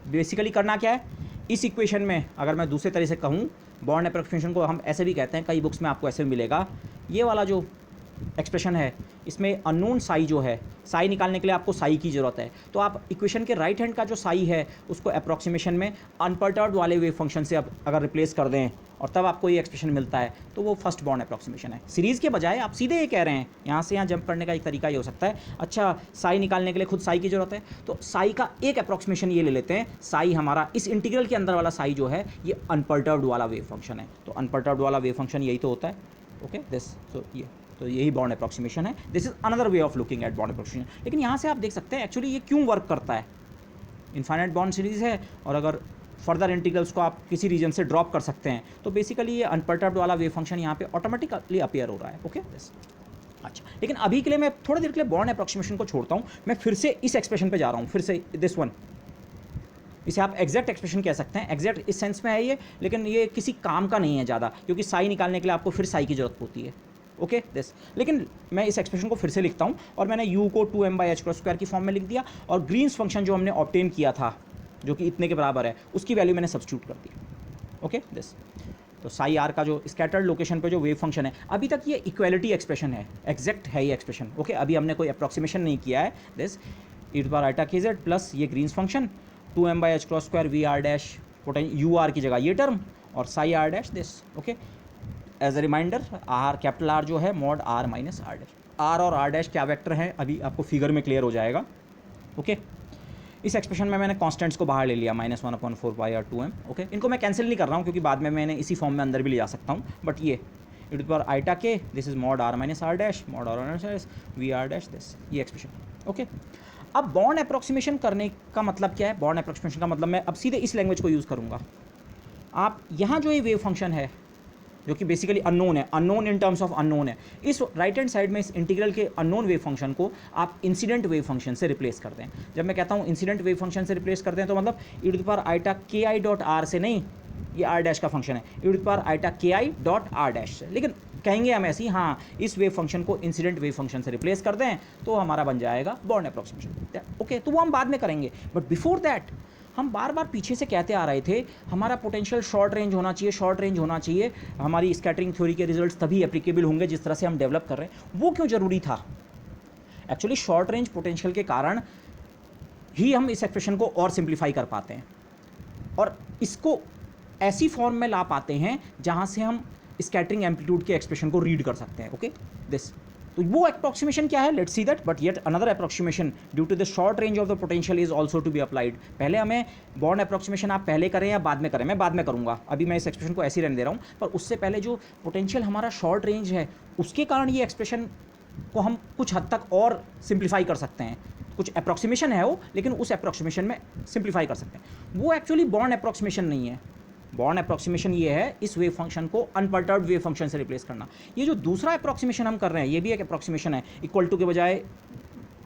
basically करना क्या है, इस इक्वेशन में अगर मैं दूसरे तरह से कहूँ बॉन्ड अप्रॉक्सीमेशन को हम ऐसे भी कहते हैं, कई बुक्स में आपको ऐसे मिलेगा। ये वाला जो एक्सप्रेशन है इसमें अननोन साई जो है, साई निकालने के लिए आपको साई की ज़रूरत है। तो आप इक्वेशन के राइट हैंड का जो साई है उसको अप्रॉक्सीमेशन में अनपर्टर्ब्ड वाले वेव फंक्शन से अगर रिप्लेस कर दें और तब आपको ये एक्सप्रेशन मिलता है तो वो फर्स्ट बॉन्ड अप्रॉक्सीमेशन है। सीरीज़ के बजाय आप सीधे ये कह रहे हैं, यहाँ से यहाँ जंप करने का एक तरीका ये हो सकता है, अच्छा साई निकालने के लिए खुद साई की ज़रूरत है तो साई का एक अप्रॉक्सीमेशन ये ले लेते हैं, साई हमारा इस इंटीग्रल के अंदर वाला साई जो है ये अनपर्टर्ब्ड वाला वेव फंक्शन है। तो अनपर्टर्ब्ड वाला वेव फंक्शन यही तो होता है, ओके। तो यही बॉन्ड अप्रॉक्सीमेशन है। This is another way of looking at bond approximation. लेकिन यहाँ से आप देख सकते हैं एक्चुअली ये क्यों वर्क करता है। इनफाइनाइट बॉन्ड सीरीज़ है और अगर फर्दर इंटीग्रल्स को आप किसी रीजन से ड्रॉप कर सकते हैं तो बेसिकली ये अनपर्टर्ब्ड वाला वेव फंक्शन यहाँ पे ऑटोमेटिकली अपीयर हो रहा है, ओके। अच्छा, लेकिन अभी के लिए मैं थोड़ी देर के लिए बॉन्ड अप्रॉक्सीमेशन को छोड़ता हूँ, मैं फिर से इस एक्सप्रेशन पे जा रहा हूँ, फिर से दिस वन। इसे आप एग्जैक्ट एक्सप्रेशन कह सकते हैं, एग्जैक्ट इस सेंस में है ये, लेकिन ये किसी काम का नहीं है ज़्यादा, क्योंकि साई निकालने के लिए आपको फिर साई की जरूरत होती है, ओके। दिस लेकिन मैं इस एक्सप्रेशन को फिर से लिखता हूँ और मैंने u को 2m/h² की फॉर्म में लिख दिया और ग्रीन्स फंक्शन जो हमने ऑब्टेन किया था जो कि इतने के बराबर है उसकी वैल्यू मैंने सब्स्टिट्यूट कर दी, ओके। दिस तो साई आर का जो स्कैटर्ड लोकेशन पे जो वेव फंक्शन है, अभी तक ये इक्वालिटी एक्सप्रेशन है, एग्जैक्ट है ये एक्सप्रेशन, ओके। अभी हमने कोई अप्रॉक्सीमेशन नहीं किया है। This e to power iota k z plus ये Green's function 2m/h² v r dash u r की जगह ये टर्म और psi r dash this, okay. As a reminder r capital r जो है mod r minus r dash, r और r dash क्या vector हैं अभी आपको फिगर में क्लियर हो जाएगा, ओके। इस एक्सप्रेशन में मैंने कांस्टेंट्स को बाहर ले लिया -1/4 पाई और 2m, ओके। इनको मैं कैंसिल नहीं कर रहा हूँ क्योंकि बाद में मैंने इसी फॉर्म में अंदर भी ले जा सकता हूँ, बट ये e to power iota k this is mod r minus r dash mod r minus dash v r dash this, ये एक्सप्रेशन, ओके। अब बॉन्ड अप्रॉक्सीमेशन करने का मतलब क्या है, बॉन्ड अप्रॉक्सीमेशन का मतलब मैं अब सीधे इस लैंग्वेज को यूज़ करूँगा। आप यहाँ जो ये वेव फंक्शन है जो कि बेसिकली अननोन है, unknown in terms of unknown है, इस राइट हैंड साइड में इस इंटीग्रल के अननोन वेव फंक्शन को आप इंसिडेंट वेव फंक्शन से रिप्लेस कर दें। जब मैं कहता हूँ इंसिडेंट वेव फंक्शन से रिप्लेस कर दें तो मतलब e to power iota k i dot are से नहीं, ये आर डैश का फंक्शन है, e to power iota k i dot r dash से, लेकिन कहेंगे हम ऐसी, हाँ इस वेव फंक्शन को इंसिडेंट वेव फंक्शन से रिप्लेस कर दें तो हमारा बन जाएगा बॉन्ड अप्रॉक्सीमेशन, ओके। तो वो हम बाद में करेंगे, बट बिफोर दैट हम बार बार पीछे से कहते आ रहे थे हमारा पोटेंशियल शॉर्ट रेंज होना चाहिए, शॉर्ट रेंज होना चाहिए, हमारी स्कैटरिंग थ्योरी के रिजल्ट्स तभी एप्लीकेबल होंगे जिस तरह से हम डेवलप कर रहे हैं। वो क्यों ज़रूरी था? एक्चुअली शॉर्ट रेंज पोटेंशियल के कारण ही हम इस एक्सप्रेशन को और सिंप्लीफाई कर पाते हैं और इसको ऐसी फॉर्म में ला पाते हैं जहाँ से हम स्कैटरिंग एम्पलीट्यूड के एक्सप्रेशन को रीड कर सकते हैं, ओके। दिस तो वो अप्रॉक्सीमेशन क्या है, let's see that, but yet another approximation due to the short range of the potential is also to be applied. पहले हमें बॉन्ड अप्रॉक्सीमेशन आप पहले करें या बाद में करें, मैं बाद में करूंगा, अभी मैं इस एक्सप्रेशन को ऐसे ही रहने दे रहा हूँ, पर उससे पहले जो पोटेंशियल हमारा शॉर्ट रेंज है उसके कारण ये एक्सप्रेशन को हम कुछ हद तक और सिंप्लीफाई कर सकते हैं। कुछ अप्रॉक्सीमेशन है वो, लेकिन उस अप्रॉक्सीमेशन में सिंप्लीफाई कर सकते हैं। वो एक्चुअली बॉन्ड अप्रॉक्सीमेशन नहीं है, बॉन्ड अप्रॉक्सीमेशन ये है इस वेव फंक्शन को अनपर्टर्ब्ड वेव फंक्शन से रिप्लेस करना। ये जो दूसरा अप्रॉक्सीमेशन हम कर रहे हैं ये भी एक अप्रॉक्सीमेशन है, इक्वल टू के बजाय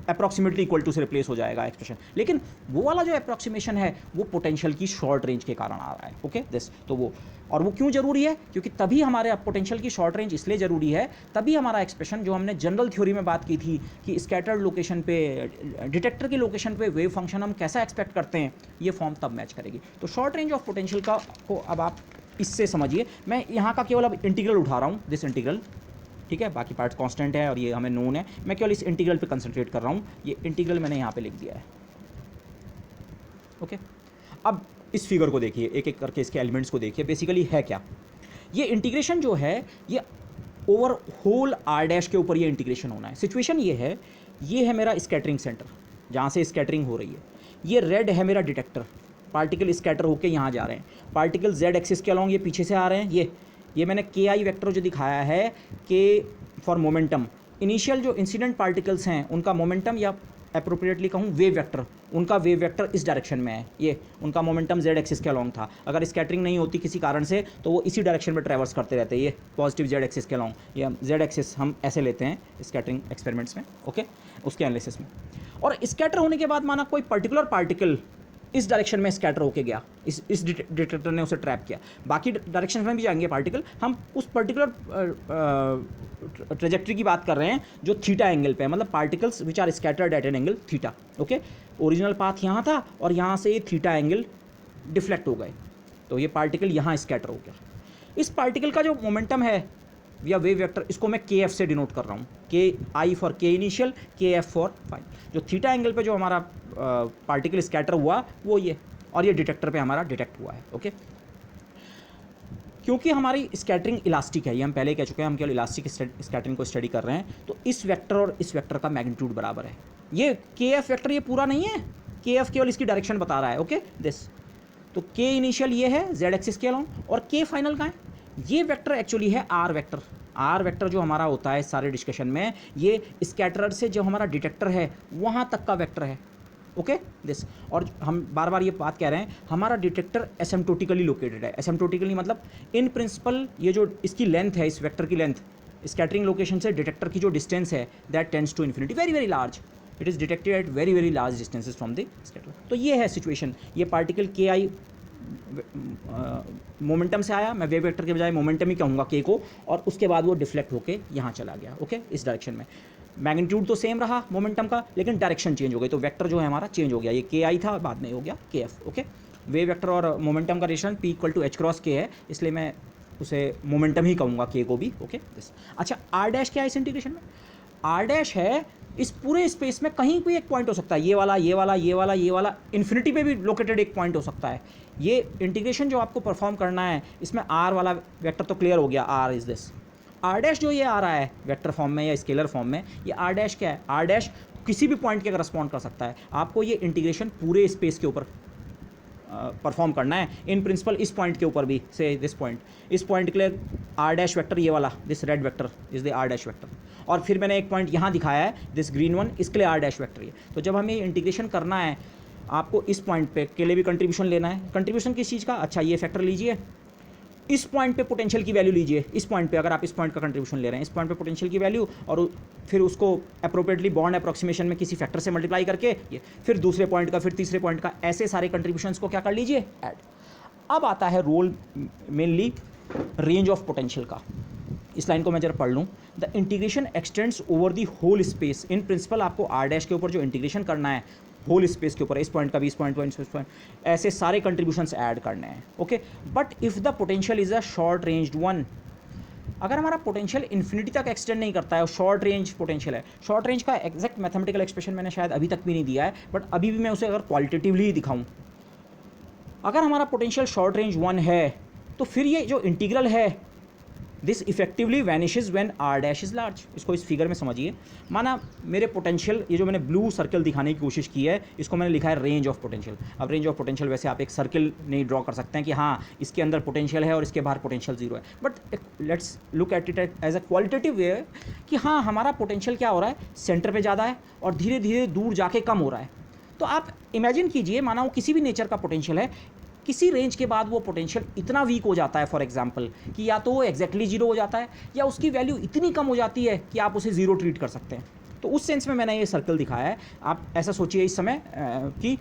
अप्रॉक्सीमेटली इक्वल टू से रिप्लेस हो जाएगा एक्सप्रेशन, लेकिन वो वाला जो अप्रॉक्सीमेशन है वो पोटेंशियल की शॉर्ट रेंज के कारण आ रहा है, ओके। दिस तो वो, और वो क्यों जरूरी है, क्योंकि तभी हमारे पोटेंशियल की शॉर्ट रेंज इसलिए जरूरी है, तभी हमारा एक्सप्रेशन जो हमने जनरल थ्योरी में बात की थी कि स्कैटर्ड लोकेशन पे, डिटेक्टर की लोकेशन पे वेव फंक्शन हम कैसा एक्सपेक्ट करते हैं, ये फॉर्म तब मैच करेगी। तो शॉर्ट रेंज ऑफ पोटेंशियल का को अब आप इससे समझिए, मैं यहाँ का केवल अब इंटीग्रल उठा रहा हूँ, दिस इंटीग्रल, ठीक है, बाकी पार्ट्स कांस्टेंट है और ये हमें नोन है, मैं केवल इस इंटीग्रल पे कंसंट्रेट कर रहा हूँ। ये इंटीग्रल मैंने यहाँ पे लिख दिया है। ओके, अब इस फिगर को देखिए, एक एक करके इसके एलिमेंट्स को देखिए, बेसिकली है क्या, ये इंटीग्रेशन जो है ये ओवर होल आर डैश के ऊपर ये इंटीग्रेशन होना है। सिचुएशन ये है, ये है मेरा स्कैटरिंग सेंटर जहाँ से स्कैटरिंग हो रही है, ये रेड है मेरा डिटेक्टर, पार्टिकल स्कैटर होके यहाँ जा रहे हैं, पार्टिकल जेड एक्सिस के अलॉन्ग ये पीछे से आ रहे हैं, ये मैंने के आई वेक्टर जो दिखाया है, के फॉर मोमेंटम, इनिशियल जो इंसिडेंट पार्टिकल्स हैं उनका मोमेंटम, या अप्रोप्रिएटली कहूँ वेव वेक्टर, उनका वेव वेक्टर इस डायरेक्शन में है, ये उनका मोमेंटम जेड एक्सिस के अलॉन्ग था। अगर स्कैटरिंग नहीं होती किसी कारण से तो वो इसी डायरेक्शन में ट्रैवर्स करते रहते हैं, ये पॉजिटिव जेड एक्सिस के अलॉन्ग, ये जेड एक्सिस हम ऐसे लेते हैं स्कैटरिंग एक्सपेरिमेंट्स में, ओके, उसके एनालिसिस में। और स्कैटर होने के बाद माना कोई पर्टिकुलर पार्टिकल इस डायरेक्शन में स्कैटर होके गया, इस डिटेक्टर ने उसे ट्रैप किया, बाकी डायरेक्शन में भी जाएंगे पार्टिकल, हम उस पर्टिकुलर ट्रेजेक्ट्री की बात कर रहे हैं जो थीटा एंगल पे है, मतलब particles which are scattered at an angle theta. Okay, original path यहाँ था और यहाँ से ये थीटा एंगल डिफ्लेक्ट हो गए, तो ये पार्टिकल यहाँ स्कैटर हो गया। इस पार्टिकल का जो मोमेंटम है या वेव वेक्टर, इसको मैं के एफ से डिनोट कर रहा हूँ, के आई फॉर के इनिशियल, के एफ फॉर फाइनल। जो थीटा एंगल पे जो हमारा पार्टिकल स्कैटर हुआ वो ये, और ये डिटेक्टर पे हमारा डिटेक्ट हुआ है। ओके, क्योंकि हमारी स्कैटरिंग इलास्टिक है, ये हम पहले कह चुके हैं, हम केवल इलास्टिक स्कैटरिंग को स्टडी कर रहे हैं, तो इस वेक्टर और इस वेक्टर का मैग्नीट्यूड बराबर है। ये के एफ वेक्टर ये पूरा नहीं है, के एफ केवल इसकी डायरेक्शन बता रहा है। ओके, दिस, तो के इनिशियल ये है जेड एक्सिस के अलॉन्ग, और के फाइनल का है ये वेक्टर एक्चुअली है आर वेक्टर। आर वेक्टर जो हमारा होता है सारे डिस्कशन में, ये स्कैटरर से जो हमारा डिटेक्टर है वहाँ तक का वेक्टर है। ओके, दिस, और हम बार बार ये बात कह रहे हैं, हमारा डिटेक्टर एसिम्प्टोटिकली लोकेटेड है। एसिम्प्टोटिकली मतलब इन प्रिंसिपल ये जो इसकी लेंथ है, इस वेक्टर की लेंथ, स्कैटरिंग लोकेशन से डिटेक्टर की जो डिस्टेंस है, that tends to infinity, very very large, it is detected at very very large distances from the scatter. तो ये है सिचुएशन, ये पार्टिकल के आई मोमेंटम से आया, मैं वेव वेक्टर के बजाय मोमेंटम ही कहूँगा के को, और उसके बाद वो डिफ्लेक्ट होके यहाँ चला गया। ओके, इस डायरेक्शन में मैग्नीट्यूड तो सेम रहा मोमेंटम का, लेकिन डायरेक्शन चेंज हो गई, तो वेक्टर जो है हमारा चेंज हो गया, ये के आई था बाद में हो गया k f. Okay, wave vector और मोमेंटम का relation p equal to h cross k है, इसलिए मैं उसे मोमेंटम ही कहूँगा के को भी। ओके, दिस, अच्छा आर डैश क्या है इस इंटीग्रेशन में? आर डैश है इस पूरे स्पेस में कहीं कोई एक पॉइंट हो सकता है, ये वाला, ये वाला, ये वाला, ये वाला, इन्फिनिटी पे भी लोकेटेड एक पॉइंट हो सकता है। ये इंटीग्रेशन जो आपको परफॉर्म करना है, इसमें आर वाला वेक्टर तो क्लियर हो गया, r is this. R dash जो ये आ रहा है वेक्टर फॉर्म में या स्केलर फॉर्म में, ये आर डैश क्या है? आर डैश किसी भी पॉइंट के करस्पॉन्ड कर सकता है। आपको ये इंटीग्रेशन पूरे स्पेस के ऊपर परफॉर्म करना है, इन प्रिंसिपल इस पॉइंट के ऊपर भी, से दिस पॉइंट, इस पॉइंट के लिए आर डैश वेक्टर ये वाला, this red vector is the r dash vector, और फिर मैंने एक पॉइंट यहाँ दिखाया है दिस ग्रीन वन, इसके लिए आर डैश वेक्टर ये। तो जब हमें इंटीग्रेशन करना है, आपको इस पॉइंट पे के लिए भी कंट्रीब्यूशन लेना है। कंट्रीब्यूशन किस चीज़ का? अच्छा, ये फैक्टर लीजिए, इस पॉइंट पे पोटेंशियल की वैल्यू लीजिए, इस पॉइंट पे अगर आप इस पॉइंट का कंट्रीब्यूशन ले रहे हैं, इस पॉइंट पे पोटेंशियल की वैल्यू, और फिर उसको अप्रोप्रिएटली बॉन्ड अप्रोक्सीमेशन में किसी फैक्टर से मल्टीप्लाई करके ये, फिर दूसरे पॉइंट का, फिर तीसरे पॉइंट का, ऐसे सारे कंट्रीब्यूशंस को क्या कर लीजिए, ऐड। अब आता है role mainly range of potential का। इस लाइन को मैं जरा पढ़ लूँ, the integration extends over the whole space. In principle आपको आर डैश के ऊपर जो इंटीग्रेशन करना है होल स्पेस के ऊपर, इस पॉइंट का भी, इस पॉइंट, ऐसे सारे कंट्रीब्यूशंस ऐड करने हैं। Okay, but if the potential is a short ranged one, अगर हमारा पोटेंशियल इन्फिनिटी तक एक्सटेंड नहीं करता है और शॉर्ट रेंज पोटेंशियल है, शॉर्ट रेंज का एग्जैक्ट मैथमेटिकल एक्सप्रेशन मैंने शायद अभी तक भी नहीं दिया है, बट अभी भी मैं उसे अगर क्वालिटेटिवली दिखाऊँ, अगर हमारा पोटेंशियल शॉर्ट रेंज वन है, तो फिर ये जो इंटीग्रल है this effectively vanishes when r dash is large. इसको इस फिगर में समझिए, माना मेरे पोटेंशियल, ये जो मैंने ब्लू सर्कल दिखाने की कोशिश की है, इसको मैंने लिखा है रेंज ऑफ पोटेंशियल। अब रेंज ऑफ पोटेंशियल वैसे आप एक सर्कल नहीं ड्रॉ कर सकते हैं कि हाँ इसके अंदर पोटेंशियल है और इसके बाहर पोटेंशियल जीरो है, but let's look at it as a qualitative way कि हाँ हमारा पोटेंशियल क्या हो रहा है, सेंटर पर ज़्यादा है और धीरे धीरे दूर जाके कम हो रहा है। तो आप इमेजिन कीजिए, माना वो किसी भी नेचर का पोटेंशियल है, किसी रेंज के बाद वो पोटेंशियल इतना वीक हो जाता है, फॉर एग्जांपल कि या तो वो एग्जैक्टली जीरो हो जाता है या उसकी वैल्यू इतनी कम हो जाती है कि आप उसे जीरो ट्रीट कर सकते हैं। तो उस सेंस में मैंने ये सर्कल दिखाया है। आप ऐसा सोचिए इस समय कि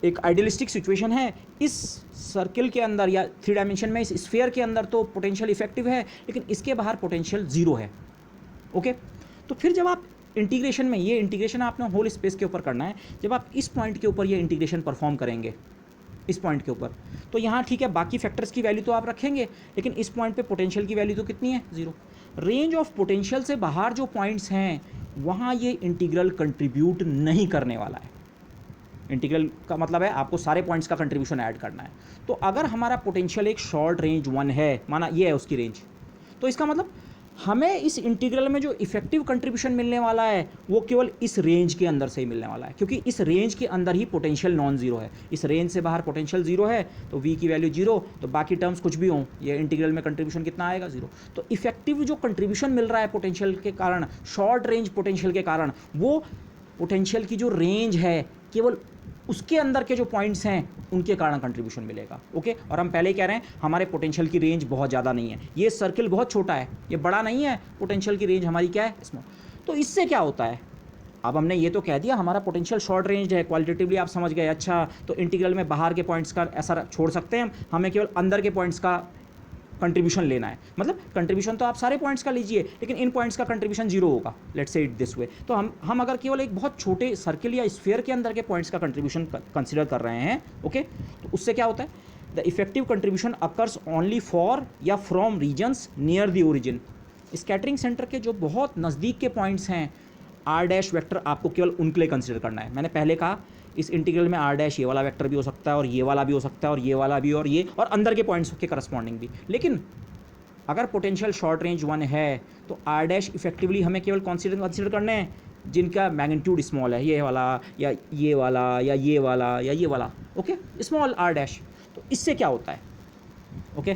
एक आइडियलिस्टिक सिचुएशन है, इस सर्कल के अंदर या थ्री डायमेंशन में इस स्फीयर के अंदर तो पोटेंशियल इफेक्टिव है, लेकिन इसके बाहर पोटेंशियल जीरो है। ओके, तो फिर जब आप इंटीग्रेशन में, ये इंटीग्रेशन आपने होल स्पेस के ऊपर करना है, जब आप इस पॉइंट के ऊपर ये इंटीग्रेशन परफॉर्म करेंगे, इस पॉइंट के ऊपर। तो यहाँ ठीक है, बाकी फैक्टर्स की वैल्यू तो आप रखेंगे, लेकिन इस पॉइंट पे पोटेंशियल की वैल्यू तो कितनी है, 0। रेंज ऑफ पोटेंशियल से बाहर जो पॉइंट्स हैं वहाँ ये इंटीग्रल कंट्रीब्यूट नहीं करने वाला है। इंटीग्रल का मतलब है आपको सारे पॉइंट्स का कंट्रीब्यूशन ऐड करना है। तो अगर हमारा पोटेंशियल एक शॉर्ट रेंज 1 है, माना ये है उसकी रेंज, तो इसका मतलब हमें इस इंटीग्रल में जो इफेक्टिव कंट्रीब्यूशन मिलने वाला है वो केवल इस रेंज के अंदर से ही मिलने वाला है, क्योंकि इस रेंज के अंदर ही पोटेंशियल नॉन जीरो है। इस रेंज से बाहर पोटेंशियल जीरो है तो v की वैल्यू 0, तो बाकी टर्म्स कुछ भी हों, ये इंटीग्रल में कंट्रीब्यूशन कितना आएगा, 0। तो इफेक्टिव जो कंट्रीब्यूशन मिल रहा है पोटेंशियल के कारण, शॉर्ट रेंज पोटेंशियल के कारण, वो पोटेंशियल की जो रेंज है केवल उसके अंदर के जो पॉइंट्स हैं उनके कारण कंट्रीब्यूशन मिलेगा। ओके, और हम पहले ही कह रहे हैं हमारे पोटेंशियल की रेंज बहुत ज़्यादा नहीं है, ये सर्किल बहुत छोटा है, ये बड़ा नहीं है, पोटेंशियल की रेंज हमारी क्या है, स्मॉल। तो इससे क्या होता है, अब हमने ये तो कह दिया हमारा पोटेंशियल शॉर्ट रेंज है, क्वालिटेटिवली आप समझ गए। अच्छा, तो इंटीग्रल में बाहर के पॉइंट्स का ऐसा छोड़ सकते हैं हमें केवल अंदर के पॉइंट्स का कंट्रीब्यूशन लेना है। मतलब कंट्रीब्यूशन तो आप सारे पॉइंट्स का लीजिए, लेकिन इन पॉइंट्स का कंट्रीब्यूशन 0 होगा, let's say it this way. तो हम अगर केवल एक बहुत छोटे सर्किल या स्फीयर के अंदर के पॉइंट्स का कंट्रीब्यूशन कंसिडर कर रहे हैं, ओके, तो उससे क्या होता है, the effective contribution occurs only for या from regions near the origin. Scattering centre के जो बहुत नज़दीक के पॉइंट्स हैं, आर डैश वेक्टर आपको केवल उनके लिए कंसिडर करना है। मैंने पहले कहा इस इंटीग्रल में आर डैश ये वाला वेक्टर भी हो सकता है, और ये वाला भी हो सकता है, और ये वाला भी, और ये, और अंदर के पॉइंट्स के करस्पॉन्डिंग भी। लेकिन अगर पोटेंशियल शॉर्ट रेंज 1 है तो आर डैश इफेक्टिवली हमें केवल कंसिडर करने हैं जिनका मैग्नीट्यूड स्मॉल है, ये वाला या ये वाला या ये वाला या ये वाला, ओके, स्मॉल आर डैश। तो इससे क्या होता है, ओके।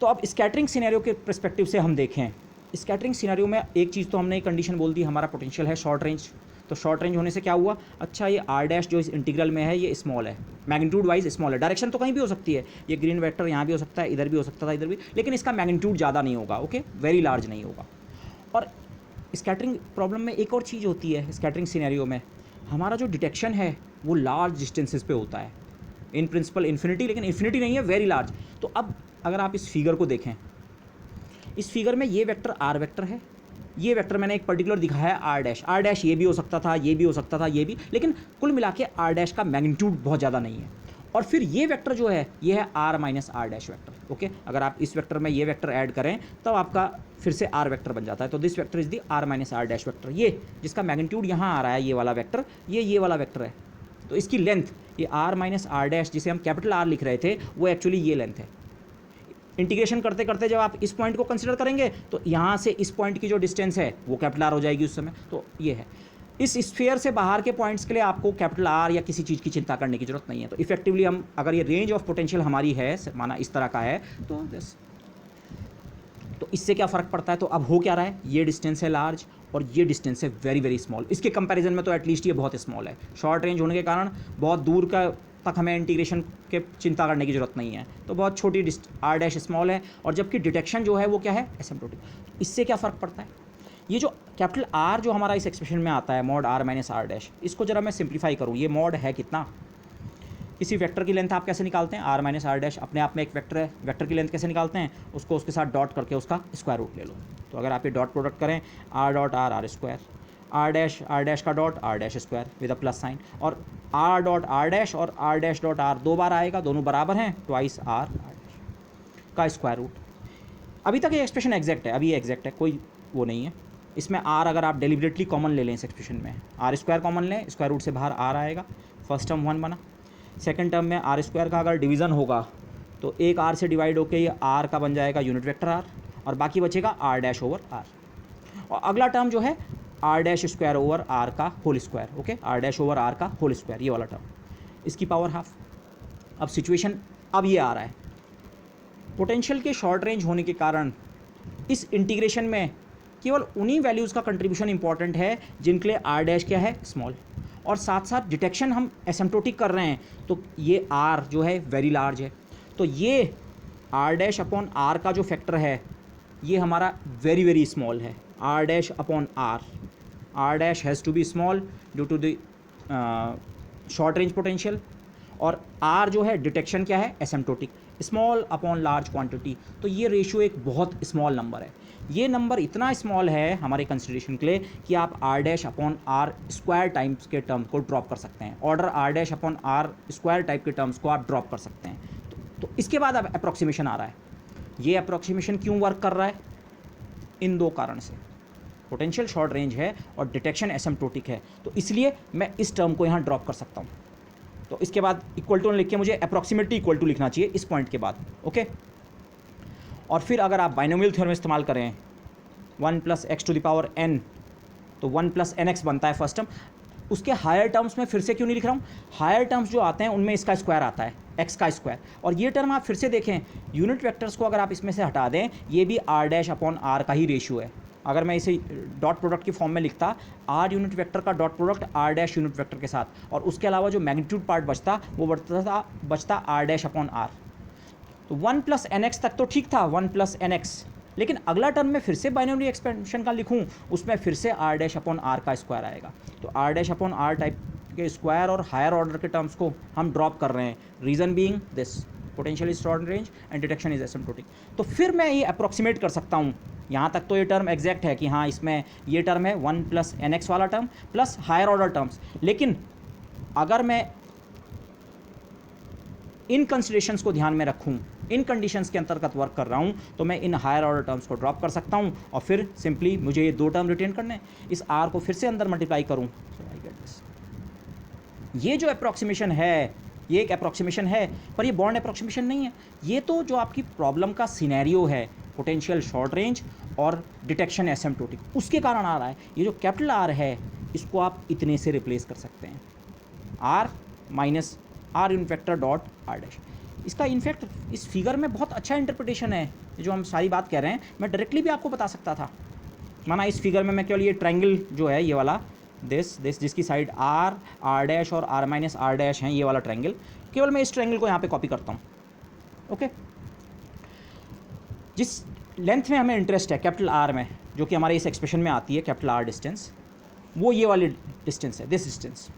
तो अब स्कैटरिंग सिनेरियो के पर्सपेक्टिव से हम देखें, स्कैटरिंग सिनेरियो में एक चीज़ तो हमने एक कंडीशन बोल दी, हमारा पोटेंशियल है शॉर्ट रेंज। तो शॉर्ट रेंज होने से क्या हुआ, अच्छा ये आर डैश जो इस इंटीग्रल में है ये स्मॉल है, मैग्नीट्यूड वाइज स्मॉल है। डायरेक्शन तो कहीं भी हो सकती है, ये ग्रीन वेक्टर यहाँ भी हो सकता है, इधर भी हो सकता था, इधर भी, लेकिन इसका मैग्नीट्यूड ज़्यादा नहीं होगा, ओके, वेरी लार्ज नहीं होगा। और स्कैटरिंग प्रॉब्लम में एक और चीज़ होती है, स्कैटरिंग सिनेरियो में हमारा जो डिटेक्शन है वो लार्ज डिस्टेंसेस पे होता है, इन प्रिंसिपल इन्फिनिटी, लेकिन इन्फिनिटी नहीं है, वेरी लार्ज। तो अब अगर आप इस फिगर को देखें, इस फिगर में ये वेक्टर आर वेक्टर है, ये वेक्टर मैंने एक पर्टिकुलर दिखाया है आर डैश। आर डैश ये भी हो सकता था, ये भी हो सकता था, ये भी, लेकिन कुल मिला के आर डैश का मैग्नीट्यूड बहुत ज़्यादा नहीं है। और फिर ये वेक्टर जो है ये है r minus r dash vector, okay. अगर आप इस वेक्टर में ये वेक्टर ऐड करें तब आपका फिर से आर वेक्टर बन जाता है। तो this vector is the r minus r dash vector, ये जिसका मैग्नीट्यूड यहाँ आ रहा है, ये वाला वेक्टर, ये वाला वेक्टर है। तो इसकी लेंथ, ये आर माइनस आर डैश जिसे हम कैपिटल आर लिख रहे थे, वो एक्चुअली ये लेंथ है। इंटीग्रेशन करते करते जब आप इस पॉइंट को कंसिडर करेंगे तो यहाँ से इस पॉइंट की जो डिस्टेंस है वो कैपिटल आर हो जाएगी उस समय। तो ये है, इस स्फीयर से बाहर के पॉइंट्स के लिए आपको कैपिटल आर या किसी चीज़ की चिंता करने की जरूरत नहीं है। तो इफेक्टिवली हम अगर ये रेंज ऑफ पोटेंशियल हमारी है, माना इस तरह का है, तो इससे क्या फ़र्क पड़ता है, तो अब हो क्या रहा है, ये डिस्टेंस है लार्ज और ये डिस्टेंस है वेरी वेरी स्मॉल। इसके कंपैरिजन में तो एटलीस्ट ये बहुत स्मॉल है। शॉर्ट रेंज होने के कारण बहुत दूर का तक हमें इंटीग्रेशन के चिंता करने की ज़रूरत नहीं है, तो बहुत छोटी आर डैश स्मॉल है, और जबकि डिटेक्शन जो है वो क्या है, एसिम्प्टोटिक। इससे क्या फ़र्क पड़ता है, ये जो कैपिटल आर जो हमारा इस एक्सप्रेशन में आता है, mod r minus r dash, इसको जरा मैं सिंप्लीफाई करूँ, ये मॉड है कितना, किसी वेक्टर की लेंथ आप कैसे निकालते हैं, आर माइनस आर डैश अपने आप में एक वेक्टर है, वेक्टर की लेंथ कैसे निकालते हैं, उसको उसके साथ डॉट करके उसका स्क्वायर रूट ले लो। तो अगर आप ये डॉट प्रोडक्ट करें, r dot r r square, r dash का dot r dash square with a plus sign, और आर डॉट आर डैश और आर डैश डॉट आर 2 बार आएगा, दोनों बराबर हैं, ट्वाइस आर डैश का स्क्वायर रूट। अभी तक ये एक्सप्रेशन एग्जैक्ट है, अभी ये एग्जैक्ट है, कोई वो नहीं है इसमें। आर अगर आप डेलिबरेटली कॉमन ले लें इस एक्सप्रेशन में, आर स्क्वायर कॉमन लें, स्क्वायर रूट से बाहर आर आएगा, फर्स्ट टर्म 1 बना। सेकंड टर्म में आर स्क्वायर का अगर डिवीज़न होगा तो एक आर से डिवाइड होकर ये आर का बन जाएगा यूनिट वेक्टर आर, और बाकी बचेगा आर डैश ओवर आर। और अगला टर्म जो है r dash square over r का whole square, okay, r dash over r का होल स्क्वायर, ये वाला टर्म, इसकी पावर हाफ। अब सिचुएशन अब ये आ रहा है, पोटेंशियल के शॉर्ट रेंज होने के कारण इस इंटीग्रेशन में केवल उन्हीं वैल्यूज़ का कंट्रीब्यूशन इंपॉर्टेंट है जिनके लिए आर डैश क्या है, स्मॉल, और साथ साथ डिटेक्शन हम एसिम्प्टोटिक कर रहे हैं, तो ये आर जो है वेरी लार्ज है। तो ये आर डैश अपॉन आर का जो फैक्टर है ये हमारा वेरी वेरी स्मॉल है, r dash upon r dash has to be small due to the short range potential, और आर जो है डिटेक्शन क्या है, asymptotic. Small upon large quantity, तो ये रेशियो एक बहुत स्मॉल नंबर है। ये नंबर इतना स्मॉल है हमारे कंसिडरेशन के लिए कि आप r dash upon r square times के टर्म को ड्रॉप कर सकते हैं, order r dash upon r square type के टर्म्स को आप ड्रॉप कर सकते हैं। तो इसके बाद अब अप्रॉक्सीमेशन आ रहा है। ये अप्रॉक्सीमेशन क्यों वर्क कर रहा है? इन दो कारण से, पोटेंशियल शॉर्ट रेंज है और डिटेक्शन एसिम्प्टोटिक है, तो इसलिए मैं इस टर्म को यहाँ ड्रॉप कर सकता हूँ। तो इसके बाद इक्वल टू लिख के मुझे अप्रॉक्सीमेटली इक्वल टू लिखना चाहिए इस पॉइंट के बाद, ओके। और फिर अगर आप बाइनोमियल थ्योरम इस्तेमाल करें 1 + x⁴n, तो 1 + nx बनता है फर्स्ट टर्म। उसके हायर टर्म्स में फिर से क्यों नहीं लिख रहा हूँ? हायर टर्म्स जो आते हैं उनमें इसका स्क्वायर आता है, x का स्क्वायर। और ये टर्म आप फिर से देखें, यूनिट वेक्टर्स को अगर आप इसमें से हटा दें, ये भी r डैश अपॉन r का ही रेशियो है। अगर मैं इसे डॉट प्रोडक्ट की फॉर्म में लिखता, r यूनिट वेक्टर का dot product r dash unit vector के साथ, और उसके अलावा जो मैग्नीट्यूड पार्ट बचता वो बचता r डैश अपॉन r। तो 1 + nx तक तो ठीक था, 1 + nx, लेकिन अगला टर्म में फिर से बाइनरी एक्सपेंशन का लिखूं, उसमें फिर से r डैश अपॉन r का स्क्वायर आएगा। तो r dash upon r type के स्क्वायर और हायर ऑर्डर के टर्म्स को हम ड्रॉप कर रहे हैं, reason being this potential is short range and detection is asymptotic. तो फिर मैं ये अप्रॉक्सीमेट कर सकता हूँ, यहाँ तक तो ये टर्म एग्जैक्ट है कि हाँ इसमें ये टर्म है 1 + nx वाला term plus higher order terms. लेकिन अगर मैं इन कंसिडरेशंस को ध्यान में रखूं, इन कंडीशंस के अंतर्गत वर्क कर रहा हूं, तो मैं इन हायर ऑर्डर टर्म्स को ड्रॉप कर सकता हूं और फिर सिंपली मुझे ये दो टर्म रिटेन करने हैं, इस r को फिर से अंदर मल्टीप्लाई करूं। ये जो अप्रॉक्सीमेशन है, ये एक अप्रॉक्सीमेशन है, पर ये बॉर्न अप्रॉक्सीमेशन नहीं है। ये तो जो आपकी प्रॉब्लम का सिनेरियो है, पोटेंशियल शॉर्ट रेंज और डिटेक्शन एसिम्प्टोटिक, उसके कारण आ रहा है। ये जो कैपिटल R है, इसको आप इतने से रिप्लेस कर सकते हैं, r minus r unit vector dot r dash. इसका इनफैक्ट इस फिगर में बहुत अच्छा इंटरप्रिटेशन है। जो हम सारी बात कह रहे हैं मैं डायरेक्टली भी आपको बता सकता था। माना इस फिगर में मैं केवल ये ट्रायंगल जो है, ये वाला दिस जिसकी साइड r डैश और r माइनस r डैश हैं, ये वाला ट्रायंगल, केवल मैं इस ट्रायंगल को यहाँ पे कॉपी करता हूँ, ओके। जिस लेंथ में हमें इंटरेस्ट है कैपिटल R में, जो कि हमारे इस एक्सप्रेशन में आती है कैपिटल R डिस्टेंस, वो ये वाली डिस्टेंस है, दिस डिस्टेंस।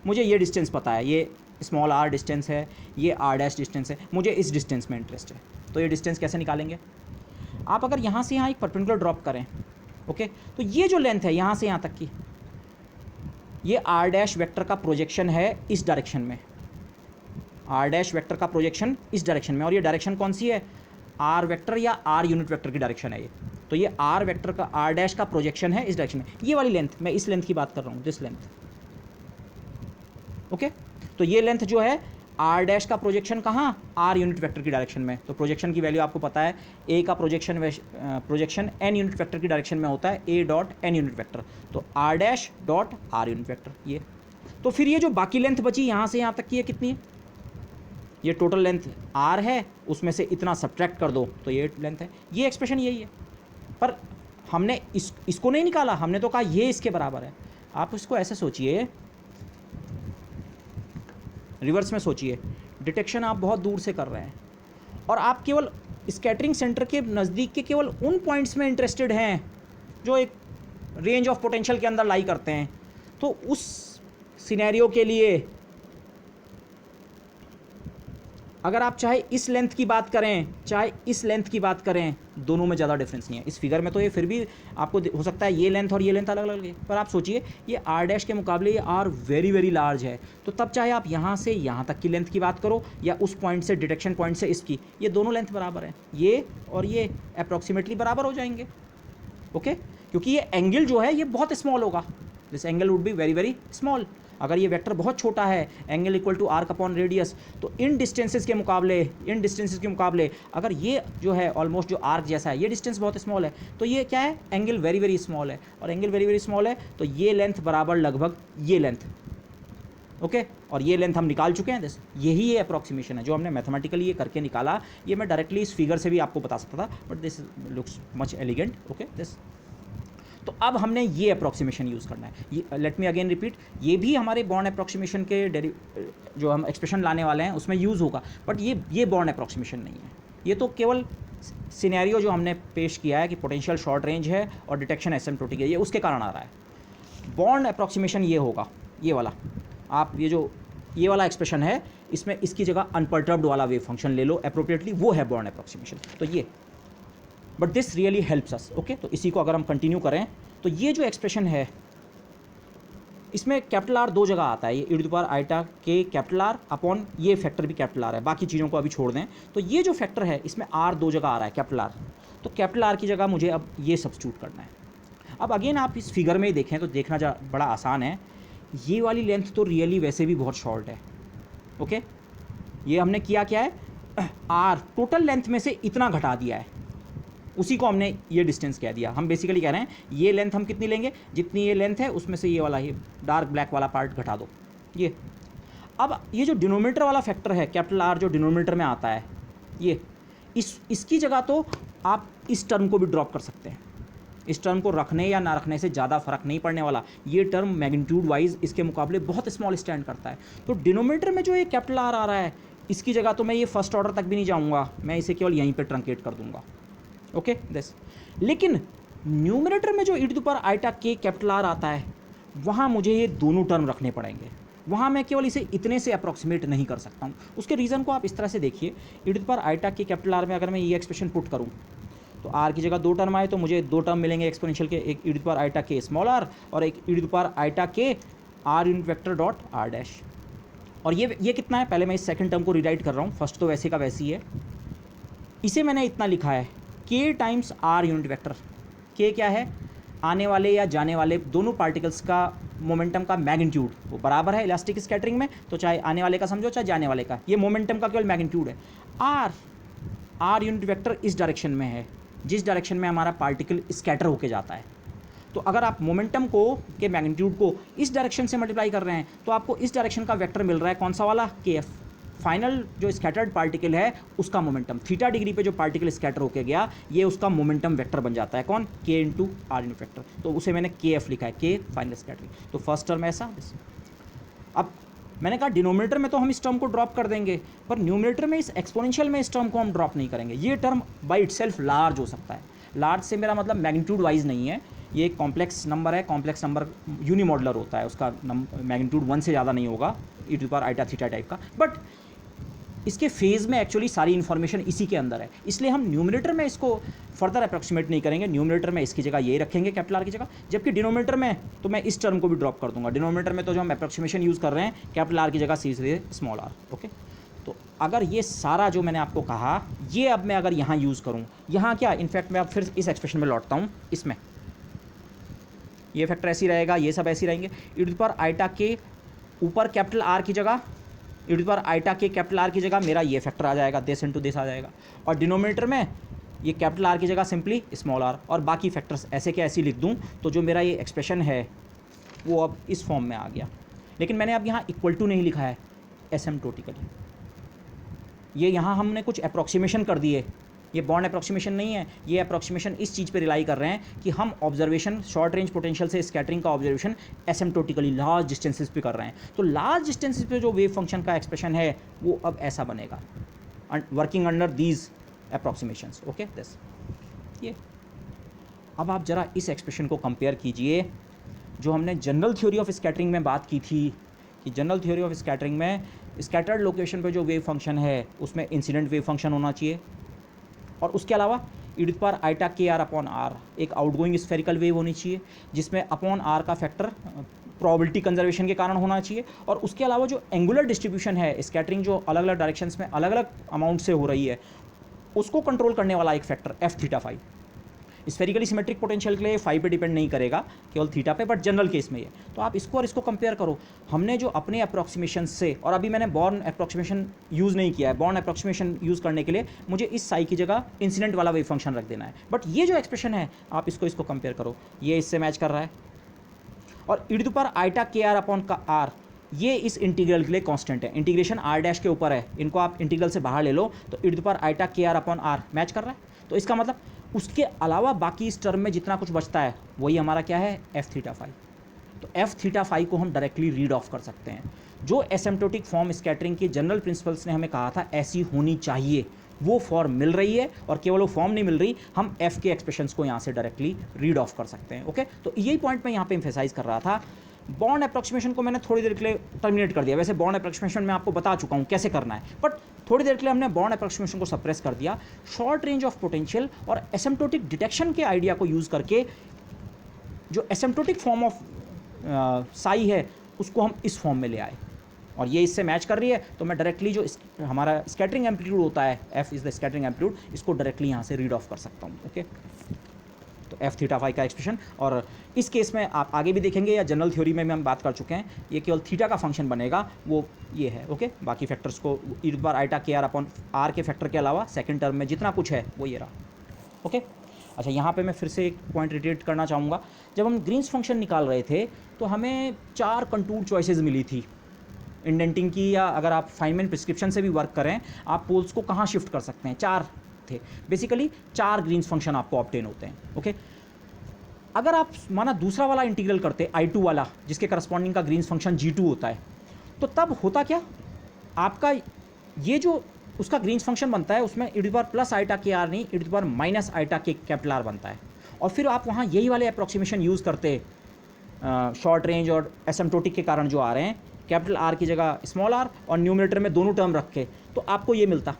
मुझे ये डिस्टेंस पता है, ये स्मॉल r डिस्टेंस है, ये r डैश डिस्टेंस है, मुझे इस डिस्टेंस में इंटरेस्ट है। तो ये डिस्टेंस कैसे निकालेंगे? आप अगर यहाँ से यहाँ एक परपेंडिकुलर ड्रॉप करें, ओके, तो ये जो लेंथ है यहाँ से यहाँ तक की, ये r डैश वेक्टर का प्रोजेक्शन है इस डायरेक्शन में, r डैश वेक्टर का प्रोजेक्शन इस डायरेक्शन में। और ये डायरेक्शन कौन सी है? r वेक्टर या r यूनिट वेक्टर की डायरेक्शन है ये। तो ये r वेक्टर का, r डैश का प्रोजेक्शन है इस डायरेक्शन में। ये वाली लेंथ, मैं इस लेंथ की बात कर रहा हूँ, दिस लेंथ, ओके। तो ये लेंथ जो है r डैश का प्रोजेक्शन कहाँ? r यूनिट वेक्टर की डायरेक्शन में। तो प्रोजेक्शन की वैल्यू आपको पता है, a का प्रोजेक्शन n यूनिट वेक्टर की डायरेक्शन में होता है, a dot n unit vector, तो r dash dot r unit vector ये। तो फिर ये जो बाकी लेंथ बची यहाँ से यहाँ तक की है कितनी है? ये टोटल लेंथ r है, उसमें से इतना सब्ट्रैक्ट कर दो तो ये लेंथ है। ये एक्सप्रेशन यही है, पर हमने इसको नहीं निकाला, हमने तो कहा ये इसके बराबर है। आप इसको ऐसे सोचिए, रिवर्स में सोचिए, डिटेक्शन आप बहुत दूर से कर रहे हैं और आप केवल स्कैटरिंग सेंटर के नज़दीक के केवल उन पॉइंट्स में इंटरेस्टेड हैं जो एक रेंज ऑफ पोटेंशियल के अंदर लाई करते हैं। तो उस सिनेरियो के लिए अगर आप चाहे इस लेंथ की बात करें चाहे इस लेंथ की बात करें, दोनों में ज़्यादा डिफरेंस नहीं है। इस फिगर में तो ये फिर भी आपको हो सकता है ये लेंथ और ये लेंथ अलग अलग है, पर आप सोचिए ये r डैश के मुकाबले ये r वेरी वेरी लार्ज है। तो तब चाहे आप यहाँ से यहाँ तक की लेंथ की बात करो या उस पॉइंट से डिटेक्शन पॉइंट से इसकी, ये दोनों लेंथ बराबर हैं, ये और ये अप्रॉक्सीमेटली बराबर हो जाएंगे, ओके। क्योंकि ये एंगल जो है ये बहुत स्मॉल होगा, this angle would be very very small. अगर ये वेक्टर बहुत छोटा है, angle equal to arc upon radius, तो इन डिस्टेंसेस के मुकाबले अगर ये जो है ऑलमोस्ट जो आर्क जैसा है, ये डिस्टेंस बहुत स्मॉल है, तो ये क्या है? एंगल वेरी वेरी स्मॉल है। और एंगल वेरी वेरी स्मॉल है तो ये लेंथ बराबर लगभग ये लेंथ, ओके। और ये लेंथ हम निकाल चुके हैं, दिस यही ये अप्रॉक्सीमेशन है जो हमने मैथमेटिकली ये करके निकाला। ये मैं डायरेक्टली इस फिगर से भी आपको बता सकता था, but this looks much elegant, okay this. तो अब हमने ये अप्रॉक्सीमेशन यूज़ करना है। ये लेट मी अगेन रिपीट, ये भी हमारे बॉर्न अप्रॉक्सीमेशन के जो हम एक्सप्रेशन लाने वाले हैं उसमें यूज़ होगा, बट ये बॉर्न अप्रॉक्सीमेशन नहीं है। ये तो केवल सिनेरियो जो हमने पेश किया है कि पोटेंशियल शॉर्ट रेंज है और डिटेक्शन एसिम्प्टोटिक है, ये उसके कारण आ रहा है। बॉर्न अप्रॉक्सीमेशन ये होगा, ये वाला। आप ये जो ये वाला एक्सप्रेशन है, इसमें इसकी जगह अनपर्टर्ब्ड वाला वेव फंक्शन ले लो अप्रोप्रिएटली, वो है बॉर्न अप्रॉक्सीमेशन। तो ये, but this really helps us. Okay, तो इसी को अगर हम कंटिन्यू करें तो ये जो एक्सप्रेशन है इसमें कैपिटल आर दो जगह आता है, ये e to the power iota के कैपिटल आर अपॉन ये फैक्टर भी कैपिटल आर है, बाकी चीज़ों को अभी छोड़ दें। तो ये जो फैक्टर है इसमें आर दो जगह आ रहा है कैपिटल आर, तो कैपिटल आर की जगह मुझे अब ये सब्स्टिट्यूट करना है। अब अगेन आप इस फिगर में ही देखें तो देखना बड़ा आसान है, ये वाली लेंथ तो रियली वैसे भी बहुत शॉर्ट है। ओके, ये हमने किया क्या है, आर टोटल लेंथ में से इतना घटा दिया है, उसी को हमने ये डिस्टेंस कह दिया। हम बेसिकली कह रहे हैं ये लेंथ हम कितनी लेंगे, जितनी ये लेंथ है उसमें से ये वाला ये डार्क ब्लैक वाला पार्ट घटा दो ये। अब ये जो डिनोमिनेटर वाला फैक्टर है कैपिटल आर जो डिनोमिनेटर में आता है, ये इसकी जगह तो आप इस टर्म को भी ड्रॉप कर सकते हैं। इस टर्म को रखने या ना रखने से ज़्यादा फर्क नहीं पड़ने वाला, ये टर्म मैग्नीट्यूड वाइज इसके मुकाबले बहुत स्मॉल स्टैंड करता है। तो डिनोमिनेटर में जो ये कैपिटल आर आ रहा है इसकी जगह तो मैं ये फर्स्ट ऑर्डर तक भी नहीं जाऊँगा, मैं इसे केवल यहीं पर ट्रंकेट कर दूँगा। ओके दिस, लेकिन न्यूमरेटर में जो ई टू द पावर आइटा के कैपिटल आर आता है वहाँ मुझे ये दोनों टर्म रखने पड़ेंगे, वहाँ मैं केवल इसे इतने से अप्रॉक्सीमेट नहीं कर सकता हूँ। उसके रीज़न को आप इस तरह से देखिए, ई टू द पावर आइटा के कैपिटल आर में अगर मैं ये एक्सप्रेशन पुट करूँ तो आर की जगह दो टर्म आए तो मुझे दो टर्म मिलेंगे एक्सपोनेंशियल के, एक e to the power iota k small r और एक e to the power iota k r unit vector dot r dash. और ये कितना है, पहले मैं इस सेकंड टर्म को रिराइट कर रहा हूँ, फर्स्ट तो वैसे का वैसे ही है। इसे मैंने इतना लिखा है के टाइम्स आर यूनिट वेक्टर। के क्या है, आने वाले या जाने वाले दोनों पार्टिकल्स का मोमेंटम का मैग्नीट्यूड, वो बराबर है इलास्टिक स्कैटरिंग में, तो चाहे आने वाले का समझो चाहे जाने वाले का, ये मोमेंटम का केवल मैग्नीट्यूड है। आर यूनिट वेक्टर इस डायरेक्शन में है जिस डायरेक्शन में हमारा पार्टिकल स्कैटर होके जाता है। तो अगर आप मोमेंटम को के मैग्नीट्यूड को इस डायरेक्शन से मल्टीप्लाई कर रहे हैं तो आपको इस डायरेक्शन का वेक्टर मिल रहा है, कौन सा वाला, के एफ। फाइनल जो स्कैटर्ड पार्टिकल है उसका मोमेंटम थीटा डिग्री पे जो पार्टिकल स्कैटर होके गया ये उसका मोमेंटम वेक्टर बन जाता है, कौन, के इंटू आर यूनिट वेक्टर। तो उसे मैंने के एफ लिखा है, के फाइनल स्कैटरिंग। तो फर्स्ट टर्म ऐसा। अब मैंने कहा डिनोमिनेटर में तो हम इस टर्म को ड्रॉप कर देंगे, पर न्यूमरेटर में इस एक्सपोनेंशियल में इस टर्म को हम ड्रॉप नहीं करेंगे। ये टर्म बाई इटसेल्फ लार्ज हो सकता है। लार्ज से मेरा मतलब मैग्नीट्यूड वाइज नहीं है, ये एक कॉम्प्लेक्स नंबर है, कॉम्प्लेक्स नंबर यूनिमॉडुलर होता है, उसका मैग्नीट्यूड 1 से ज़्यादा नहीं होगा, e to the power iota theta type का। बट इसके फेज़ में एक्चुअली सारी इन्फॉर्मेशन इसी के अंदर है, इसलिए हम न्यूमरेटर में इसको फर्दर अप्रॉक्सीमेट नहीं करेंगे। न्यूमरेटर में इसकी जगह यही रखेंगे कैपिटल आर की जगह, जबकि डिनोमिनेटर में तो मैं इस टर्म को भी ड्रॉप कर दूंगा। डिनोमिनेटर में तो जो हम अप्रॉक्सीमेशन यूज़ कर रहे हैं कैपिटल आर की जगह सीधे स्मॉल आर। ओके, तो अगर ये सारा जो मैंने आपको कहा ये अब मैं अगर यहाँ यूज़ करूँ, यहाँ क्या, इनफैक्ट मैं अब फिर इस एक्सप्रेशन में लौटता हूँ, इसमें ये फैक्टर ऐसी रहेगा, ये सब ऐसी रहेंगे। ई टू द पावर आइटा के ऊपर कैपिटल आर की जगह, ई टू द पावर आइटा के कैपिटल आर की जगह मेरा ये फैक्टर आ जाएगा, दिस इनटू दिस आ जाएगा। और डिनोमिनेटर में ये कैपिटल आर की जगह सिंपली स्मॉल आर, और बाकी फैक्टर्स ऐसे के ऐसे लिख दूँ तो जो मेरा ये एक्सप्रेशन है वो अब इस फॉर्म में आ गया। लेकिन मैंने अब यहाँ इक्वल टू नहीं लिखा है, एसिम्प्टोटिकली। ये यहाँ हमने कुछ अप्रॉक्सीमेशन कर दिए, ये बॉर्न अप्रॉक्सीमेशन नहीं है, ये अप्रॉक्सीमेशन इस चीज़ पे रिलाई कर रहे हैं कि हम ऑब्जर्वेशन शॉर्ट रेंज पोटेंशियल से स्कैटरिंग का ऑब्जर्वेशन एसिम्प्टोटिकली लार्ज डिस्टेंसेस पे कर रहे हैं। तो लार्ज डिस्टेंसेस पे जो वेव फंक्शन का एक्सप्रेशन है वो अब ऐसा बनेगा, working under these approximations. Okay this, ये अब आप ज़रा इस एक्सप्रेशन को कंपेयर कीजिए जो हमने जनरल थ्योरी ऑफ स्कैटरिंग में बात की थी, कि जनरल थ्योरी ऑफ स्कैटरिंग में स्कैटर्ड लोकेशन पे जो वेव फंक्शन है उसमें इंसिडेंट वेव फंक्शन होना चाहिए, और उसके अलावा ई to the power iota k are upon are एक आउटगोइंग स्फेरिकल वेव होनी चाहिए जिसमें अपॉन आर का फैक्टर प्रोबेबिलिटी कंजर्वेशन के कारण होना चाहिए। और उसके अलावा जो एंगुलर डिस्ट्रीब्यूशन है, स्कैटरिंग जो अलग अलग डायरेक्शंस में अलग अलग अमाउंट से हो रही है उसको कंट्रोल करने वाला एक factor f theta phi. Spherically symmetric potential के लिए फाई पे डिपेंड नहीं करेगा, केवल थीटा पे, बट जनरल केस में ये। तो आप इसको और इसको कंपेयर करो। हमने जो अपने अप्रॉक्सीमेशन से, और अभी मैंने बॉर्न अप्रॉक्सीमेशन यूज़ नहीं किया है, बॉर्न अप्रॉक्सीमेशन यूज़ करने के लिए मुझे इस साई की जगह इंसिडेंट वाला वेव फंक्शन रख देना है। बट ये जो एक्सप्रेशन है आप इसको कंपेयर करो, ये इससे मैच कर रहा है। और ई to the power iota k are upon का आर, ये इस इंटीग्रल के लिए कांस्टेंट है, इंटीग्रेशन आर डैश के ऊपर है, इनको आप इंटीग्रल से बाहर ले लो तो ई to the power iota k are upon are match कर रहा है। तो इसका मतलब उसके अलावा बाकी इस टर्म में जितना कुछ बचता है वही हमारा क्या है, एफ थीटा फाई। तो एफ थीटा फाई को हम डायरेक्टली रीड ऑफ कर सकते हैं। जो एसिम्प्टोटिक फॉर्म स्कैटरिंग के जनरल प्रिंसिपल्स ने हमें कहा था ऐसी होनी चाहिए, वो फॉर्म मिल रही है, और केवल वो फॉर्म नहीं मिल रही, हम एफ के एक्सप्रेशंस को यहाँ से डायरेक्टली रीड ऑफ कर सकते हैं। ओके, तो यही पॉइंट मैं यहाँ पे एम्फेसाइज कर रहा था बॉन्ड अप्रॉक्सीमेशन को मैंने थोड़ी देर के लिए टर्मिनेट कर दिया। वैसे बॉन्ड अप्रॉक्सीमेशन मैं आपको बता चुका हूँ कैसे करना है, बट थोड़ी देर के लिए हमने बॉन्ड अप्रॉक्सीमेशन को सप्रेस कर दिया। शॉर्ट रेंज ऑफ पोटेंशियल और एसिम्प्टोटिक डिटेक्शन के आइडिया को यूज़ करके जो एसिम्प्टोटिक फॉर्म ऑफ साई है उसको हम इस फॉर्म में ले आए, और ये इससे मैच कर रही है, तो मैं डायरेक्टली जो हमारा स्कैटरिंग एम्पलीट्यूड होता है, F is the scattering amplitude, इसको डायरेक्टली यहाँ से रीड ऑफ कर सकता हूँ। ओके, तो एफ थीटा फाई का एक्सप्रेशन, और इस केस में आप आगे भी देखेंगे या जनरल थ्योरी में भी हम बात कर चुके हैं, ये केवल थीटा का फंक्शन बनेगा, वो ये है। ओके, बाकी फैक्टर्स को ई बार iota k are upon are के फैक्टर के अलावा सेकंड टर्म में जितना कुछ है वो ये रहा। ओके, अच्छा, यहाँ पे मैं फिर से एक पॉइंट रिटेट करना चाहूँगा। जब हम ग्रीन्स फंक्शन निकाल रहे थे तो हमें 4 कंटूर चॉइसेस मिली थी इंडेंटिंग की, या अगर आप फाइनमैन प्रिस्क्रिप्शन से भी वर्क करें, आप पोल्स को कहाँ शिफ्ट कर सकते हैं, 4 थे बेसिकली। 4 ग्रीन्स फंक्शन आपको ऑब्टेन होते हैं। ओके, अगर आप माना दूसरा वाला इंटीग्रल करते I2 वाला, जिसके करस्पॉन्डिंग का ग्रीन्स फंक्शन G2 होता है, तो तब होता क्या, आपका ये जो उसका ग्रीन्स फंक्शन बनता है उसमें e plus iota k are नहीं, e माइनस आइटा के कैपिटल आर बनता है, और फिर आप वहाँ यही वाले अप्रॉक्सीमेशन यूज़ करते शॉर्ट रेंज और एसिम्प्टोटिक के कारण जो आ रहे हैं, कैपिटल आर की जगह स्मॉल आर, और न्यूमरेटर में दोनों टर्म रख के, तो आपको ये मिलता।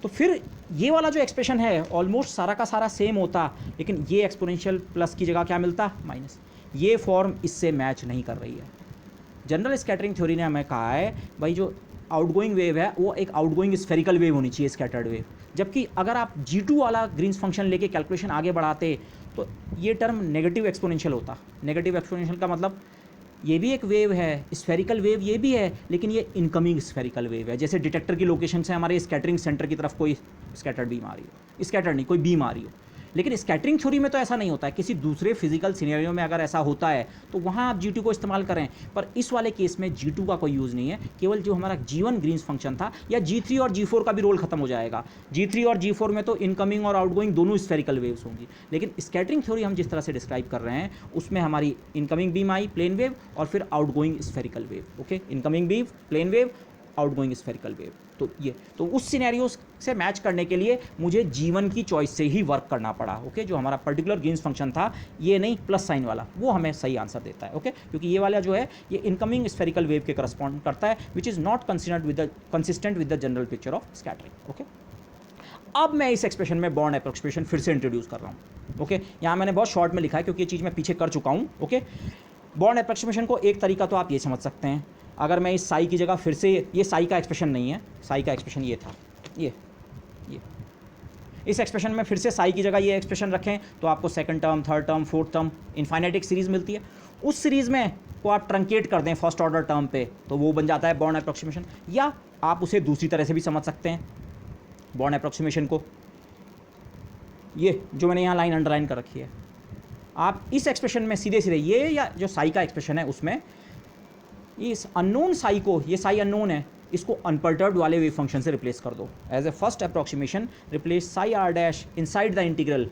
तो फिर ये वाला जो एक्सप्रेशन है ऑलमोस्ट सारा का सारा सेम होता, लेकिन ये एक्सपोनेंशियल प्लस की जगह क्या मिलता, माइनस। ये फॉर्म इससे मैच नहीं कर रही है। जनरल स्कैटरिंग थ्योरी ने हमें कहा है भाई जो आउटगोइंग वेव है वो एक आउटगोइंग स्फेरिकल वेव होनी चाहिए, स्कैटर्ड वेव। जबकि अगर आप G2 वाला ग्रीन्स फंक्शन लेके कैलकुलेशन आगे बढ़ाते तो ये टर्म नेगेटिव एक्सपोनेंशियल होता। नेगेटिव एक्सपोनेंशियल का मतलब ये भी एक वेव है, स्फेरिकल वेव ये भी है, लेकिन ये इनकमिंग स्फेरिकल वेव है। जैसे डिटेक्टर की लोकेशन से हमारे स्कैटरिंग सेंटर की तरफ कोई स्कैटर्ड बीम आ रही हो, स्कैटर्ड नहीं, कोई बीम आ रही हो। लेकिन स्कैटरिंग थ्योरी में तो ऐसा नहीं होता है। किसी दूसरे फिजिकल सिनेरियो में अगर ऐसा होता है तो वहाँ आप G2 को इस्तेमाल करें, पर इस वाले केस में G2 का कोई यूज़ नहीं है। केवल जो हमारा G1 ग्रीन्स फंक्शन था, या G3 और G4 का भी रोल खत्म हो जाएगा। G3 और G4 में तो इनकमिंग और आउटगोइंग दोनों स्फेरिकल वेव्स होंगी, लेकिन स्कैटरिंग थ्योरी हम जिस तरह से डिस्क्राइब कर रहे हैं उसमें हमारी incoming beam i plane wave, और फिर outgoing spherical wave. Okay, incoming beam plane wave, outgoing spherical wave. तो ये तो उस सिनेरियो से मैच करने के लिए मुझे G1 की चॉइस से ही वर्क करना पड़ा। ओके, जो हमारा पर्टिकुलर ग्रीन्स फंक्शन था, ये नहीं प्लस साइन वाला, वो हमें सही आंसर देता है। ओके, क्योंकि ये वाला जो है ये इनकमिंग स्फेरिकल वेव के करस्पॉन्ड करता है, which is not consistent with the general picture of scattering. Okay, अब मैं इस एक्सप्रेशन में बॉन्ड अप्रॉक्सीमेशन फिर से इंट्रोड्यूस कर रहा हूँ। ओके, यहाँ मैंने बहुत शॉर्ट में लिखा है क्योंकि ये चीज़ मैं पीछे कर चुका हूँ। ओके, बॉन्ड अप्रॉक्सीमेशन को एक तरीका तो आप ये समझ सकते हैं, अगर मैं इस साई की जगह फिर से, ये साई का एक्सप्रेशन नहीं है, साई का एक्सप्रेशन ये था, ये इस एक्सप्रेशन में फिर से साई की जगह ये एक्सप्रेशन रखें तो आपको second term, third term, fourth term, infinite एक सीरीज़ मिलती है। उस सीरीज़ में को आप ट्रंकेट कर दें फर्स्ट ऑर्डर टर्म पे, तो वो बन जाता है बॉन्ड अप्रॉक्सीमेशन। या आप उसे दूसरी तरह से भी समझ सकते हैं बॉन्ड अप्रॉक्सीमेशन को, ये जो मैंने यहाँ लाइन अंडरलाइन कर रखी है, आप इस एक्सप्रेशन में सीधे सीधे ये, या जो साई का एक्सप्रेशन है उसमें इस अननोन साई को, ये साई अननोन है, इसको अनपर्टर्ब्ड वाले वेव फंक्शन से रिप्लेस कर दो। As a first approximation replace psi r dash inside the integral,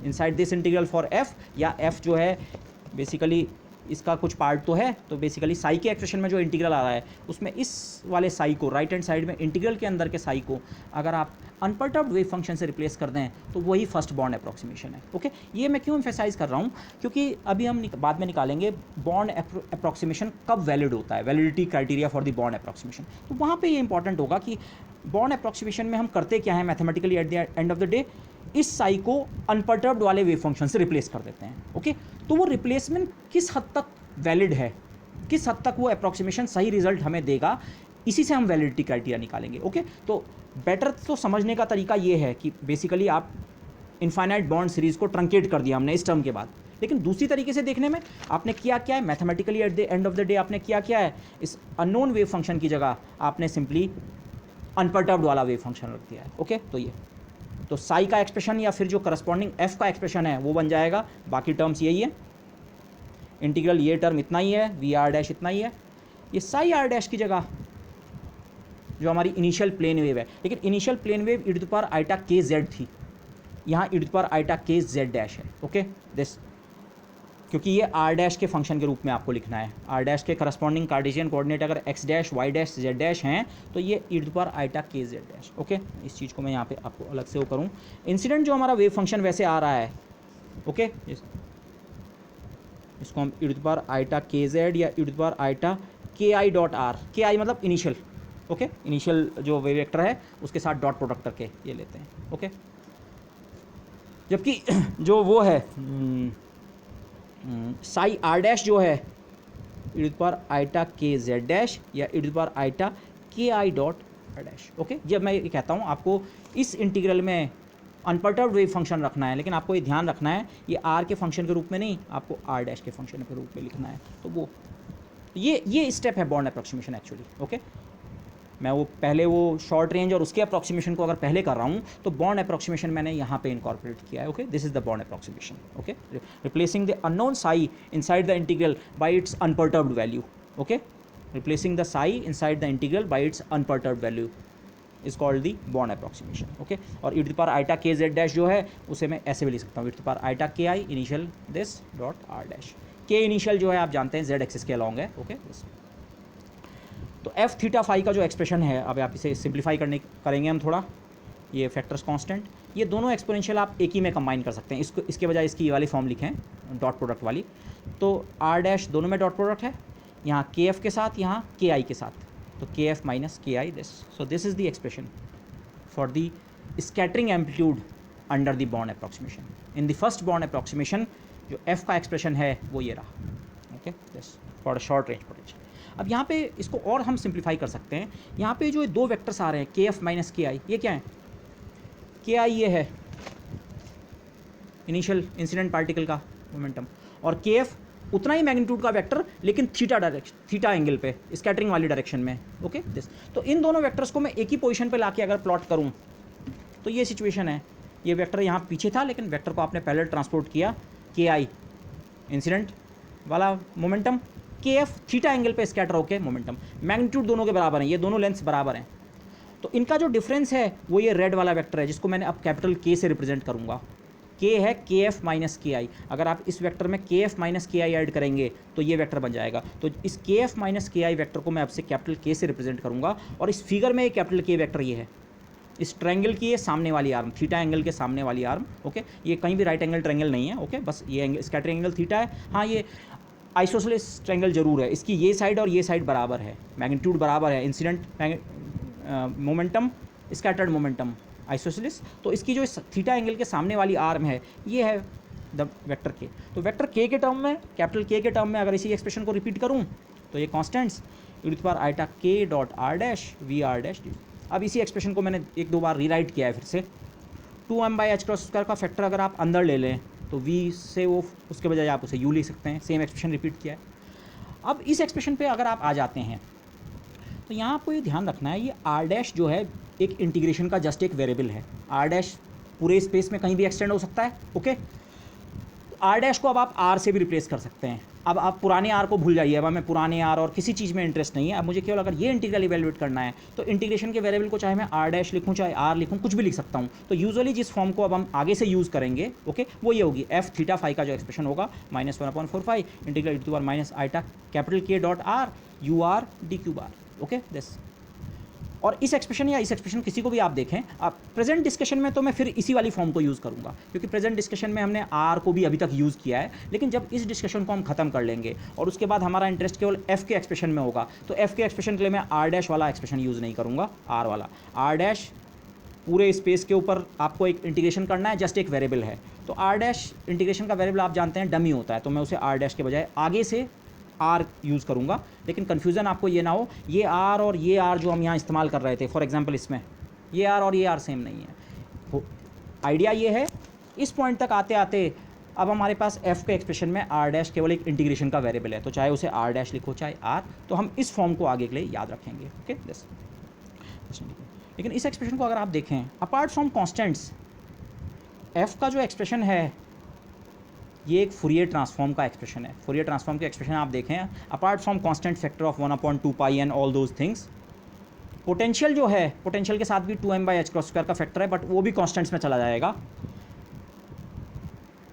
inside this integral for f, या एफ जो है बेसिकली इसका कुछ पार्ट तो है, तो बेसिकली साई के एक्सप्रेशन में जो इंटीग्रल आ रहा है उसमें इस वाले साई को, राइट हैंड साइड में इंटीग्रल के अंदर के साई को अगर आप अनपर्टर्ब्ड वेव फंक्शन से रिप्लेस कर दें तो वही फर्स्ट बॉन्ड अप्रॉक्सीमेशन है। ओके, ये मैं क्यों एम्फेसाइज कर रहा हूँ, क्योंकि अभी हम बाद में निकालेंगे बॉन्ड अप्रॉक्सीमेशन कब वैलिड होता है, वैलिडिटी क्राइटेरिया फॉर द बॉन्ड अप्रॉक्सीमेशन। तो वहाँ पे ये इंपॉर्टेंट होगा कि बॉन्ड अप्रॉक्सीमेशन में हम करते क्या है mathematically, at the end of the day इस साई को अनपर्टर्ब्ड वाले वेव फंक्शन से रिप्लेस कर देते हैं। ओके, तो वो रिप्लेसमेंट किस हद तक वैलिड है, किस हद तक वो अप्रॉक्सीमेशन सही रिजल्ट हमें देगा, इसी से हम वैलिडिटी क्राइटेरिया निकालेंगे। ओके, तो बेटर तो समझने का तरीका ये है कि बेसिकली आप इनफाइनाइट बॉन्ड सीरीज़ को ट्रंकेट कर दिया हमने इस टर्म के बाद, लेकिन दूसरी तरीके से देखने में आपने किया क्या है, mathematically at the end of the day आपने किया क्या है, इस अननोन वेव फंक्शन की जगह आपने सिंपली अनपर्टर्ब्ड वाला वेव फंक्शन रख दिया है। ओके, तो ये तो साई का एक्सप्रेशन या फिर जो करस्पॉन्डिंग एफ का एक्सप्रेशन है वो बन जाएगा, बाकी टर्म्स यही है, इंटीग्रल ये टर्म इतना ही है, वी आर डैश इतना ही है, ये साई आर डैश की जगह जो हमारी इनिशियल प्लेन वेव है, लेकिन initial plane wave e to the power iota k z थी, यहाँ e to the power iota k z dash है। ओके, दिस क्योंकि ये आर डैश के फंक्शन के रूप में आपको लिखना है, आर डैश के करस्पॉन्डिंग कार्टेशियन कोऑर्डिनेट अगर x dash, y dash, z dash हैं तो ये e to the power iota k z dash. Okay, इस चीज़ को मैं यहाँ पे आपको अलग से वो करूँ, इंसिडेंट जो हमारा वेव फंक्शन वैसे आ रहा है। ओके, इसको हम e to the power iota k z या e to the power iota k i dot r, k i मतलब इनिशियल, ओके, इनिशियल जो वेव वेक्टर है उसके साथ डॉट प्रोडक्ट करके ये लेते हैं, ओके। जबकि जो वो है साई आर डैश जो है e to the power iota k z dash या e to the power iota k i dot r dash, okay. जब मैं ये कहता हूँ आपको इस इंटीग्रल में अनपर्टर्ब्ड वेव फंक्शन रखना है, लेकिन आपको ये ध्यान रखना है ये आर के फंक्शन के रूप में नहीं, आपको आर डैश के फंक्शन के रूप में लिखना है। तो वो ये स्टेप है बॉन्ड अप्रॉक्सीमेशन एक्चुअली, ओके। मैं वो पहले वो शॉर्ट रेंज और उसके अप्रॉक्सीमेशन को अगर पहले कर रहा हूँ तो बॉन्ड अप्रॉक्सीमेशन मैंने यहाँ पे इनकॉर्पोरेट किया है, ओके। दिस इज द बॉन्ड approximation, okay. Replacing the unknown psi inside the integral by its unperturbed value, okay. Replacing the psi inside the integral by its unperturbed value is called the बॉन्ड approximation, okay. और e to the power iota k z dash जो है उसे मैं ऐसे भी लिख सकता हूँ, e to the power iota k i initial this dot r dash. K initial जो है आप जानते हैं जेड एक्सिस के अलॉन्ग है, ओके। तो एफ थीटा फाई का जो एक्सप्रेशन है, अब आप इसे सिंप्लीफाई करेंगे हम थोड़ा, ये फैक्टर्स कांस्टेंट, ये दोनों एक्सपोनेंशियल आप एक ही में कंबाइन कर सकते हैं। इसके बजाय इसकी ये वाली फॉर्म लिखें डॉट प्रोडक्ट वाली, तो आर डैश दोनों में डॉट प्रोडक्ट है, यहाँ के एफ के साथ, यहाँ के आई के साथ, तो के एफ माइनस के आई this. So this is the expression for the scattering amplitude under the बॉन्ड approximation. In the first bond approximation जो एफ का एक्सप्रेशन है वो ये रहा, okay, this for short range potential. अब यहाँ पे इसको और हम सिंप्लीफाई कर सकते हैं। यहाँ पे जो दो वेक्टर्स आ रहे हैं के एफ माइनस के आई, ये क्या है? के आई ये है इनिशियल इंसिडेंट पार्टिकल का मोमेंटम, और के एफ उतना ही मैग्नीट्यूड का वेक्टर लेकिन थीटा एंगल पे स्कैटरिंग वाली डायरेक्शन में, ओके दिस। तो इन दोनों वेक्टर्स को मैं एक ही पोजीशन पे लाके अगर प्लॉट करूँ तो ये सिचुएशन है। ये वेक्टर यहाँ पीछे था लेकिन वेक्टर को आपने पहले ट्रांसपोर्ट किया, के आई इंसिडेंट वाला मोमेंटम, के एफ थीटा एंगल पे स्कैटर होके मोमेंटम, मैग्नीट्यूड दोनों के बराबर हैं, ये दोनों लेंथ्स बराबर हैं। तो इनका जो डिफरेंस है वो ये रेड वाला वेक्टर है जिसको मैंने अब कैपिटल के से रिप्रेजेंट करूँगा। के है के एफ माइनस के आई, अगर आप इस वेक्टर में के एफ माइनस के आई ऐड करेंगे तो ये वेक्टर बन जाएगा। तो इस के एफ माइनस के आई वेक्टर को मैं अब से कैपिटल के से रिप्रेजेंट करूँगा, और इस फिगर में ये कैपिटल के वेक्टर ये है, इस ट्रायंगल की ये सामने वाली आर्म, थीटा एंगल के सामने वाली आर्म, ओके। ये कहीं भी राइट एंगल ट्रायंगल नहीं है, ओके, बस ये एंगल स्कैटरिंग एंगल थीटा है। हाँ, ये आइसोसेलेस ट्रायंगल जरूर है, इसकी ये साइड और ये साइड बराबर है, मैग्नीट्यूड बराबर है, incident momentum scattered momentum isosceles. तो इसकी जो थीटा एंगल के सामने वाली आर्म है ये है द वेक्टर के। तो वेक्टर के टर्म में, कैपिटल के टर्म में अगर इसी एक्सप्रेशन को रिपीट करूँ तो ये constants e to the power iota k dot r dash v r dash d. अब इसी एक्सप्रेशन को मैंने एक दो बार रीराइट किया है फिर से। 2m/h² का फैक्टर अगर आप अंदर ले लें तो v से वो उसके बजाय आप उसे u लिख सकते हैं, सेम एक्सप्रेशन रिपीट किया है। अब इस एक्सप्रेशन पे अगर आप आ जाते हैं तो यहाँ आपको ये ध्यान रखना है, ये आर डैश जो है एक इंटीग्रेशन का जस्ट एक वेरिएबल है। आर डैश पूरे स्पेस में कहीं भी एक्सटेंड हो सकता है, ओके। आर डैश को अब आप आर से भी रिप्लेस कर सकते हैं। अब आप पुराने आर को भूल जाइए, अब हमें पुराने आर और किसी चीज़ में इंटरेस्ट नहीं है। अब मुझे केवल अगर ये इंटीग्रल इवेल्युएट करना है तो इंटीग्रेशन के वेरिएबल को चाहे मैं आर डैश लिखूँ चाहे आर लिखूँ, कुछ भी लिख सकता हूँ। तो यूजुअली जिस फॉर्म को अब हम आगे से यूज़ करेंगे, ओके, वो ये होगी एफ थीटा फाई का जो एक्सप्रेशन होगा -1/4 integral e to the power minus iota capital k dot r u r d cube r, okay this. और इस एक्सप्रेशन या इस एक्सप्रेशन किसी को भी आप देखें, आप प्रेजेंट डिस्कशन में तो मैं फिर इसी वाली फॉर्म को यूज़ करूँगा, क्योंकि प्रेजेंट डिस्कशन में हमने आर को भी अभी तक यूज़ किया है। लेकिन जब इस डिस्कशन को हम खत्म कर लेंगे और उसके बाद हमारा इंटरेस्ट केवल एफ के एक्सप्रेशन में होगा, तो एफ के एक्सप्रेशन के लिए मैं आर डैश वाला एक्सप्रेशन यूज़ नहीं करूँगा, आर वाला। आर डैश पूरे स्पेस के ऊपर आपको एक इंटीग्रेशन करना है, जस्ट एक वेरिएबल है। तो आर डैश इंटीग्रेशन का वेरिएबल आप जानते हैं डमी होता है, तो मैं उसे आर डैश के बजाय आगे से आर यूज़ करूँगा। लेकिन कन्फ्यूज़न आपको ये ना हो, ये आर और ये आर जो हम यहाँ इस्तेमाल कर रहे थे, फॉर एग्जांपल इसमें ये आर और ये आर सेम नहीं है। आइडिया ये है, इस पॉइंट तक आते आते अब हमारे पास एफ के एक्सप्रेशन में आर डैश केवल एक इंटीग्रेशन का वेरिएबल है, तो चाहे उसे आर डैश लिखो चाहे आर, तो हम इस फॉर्म को आगे के लिए याद रखेंगे, ओके दिस। लेकिन इस एक्सप्रेशन को अगर आप देखें अपार्ट फ्रॉम कॉन्स्टेंट्स, एफ का जो एक्सप्रेशन है ये एक फुरियर ट्रांसफॉर्म का एक्सप्रेशन है। फुरियर ट्रांसफॉर्म के एक्सप्रेशन आप देखें apart from constant factor of 1/2 pi and all those things, potential जो है, पोटेंशियल के साथ भी 2m/h² का फैक्टर है, बट वो भी कांस्टेंट्स में चला जाएगा।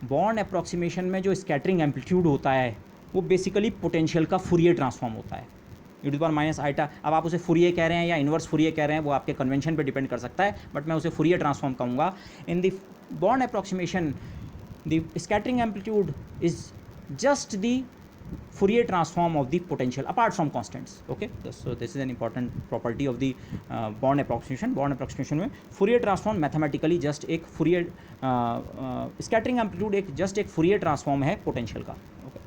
बॉन्ड अप्रॉक्सीमेशन में जो स्कैटरिंग एम्पलीट्यूड होता है वो बेसिकली पोटेंशियल का फुरियर ट्रांसफॉर्म होता है, e to the power minus eta. अब आप उसे फुरियर कह रहे हैं या इन्वर्स फुरियर कह रहे हैं, वो आपके कन्वेंशन पे डिपेंड कर सकता है, बट मैं उसे फुरियर ट्रांसफॉर्म कहूँगा। इन द बॉन्ड approximation the scattering amplitude is just the Fourier transform of the potential apart from constants. Okay, so this is an important property of the Born approximation. Born approximation में Fourier transform mathematically just एक Fourier scattering amplitude एक just एक Fourier transform है potential का. Okay,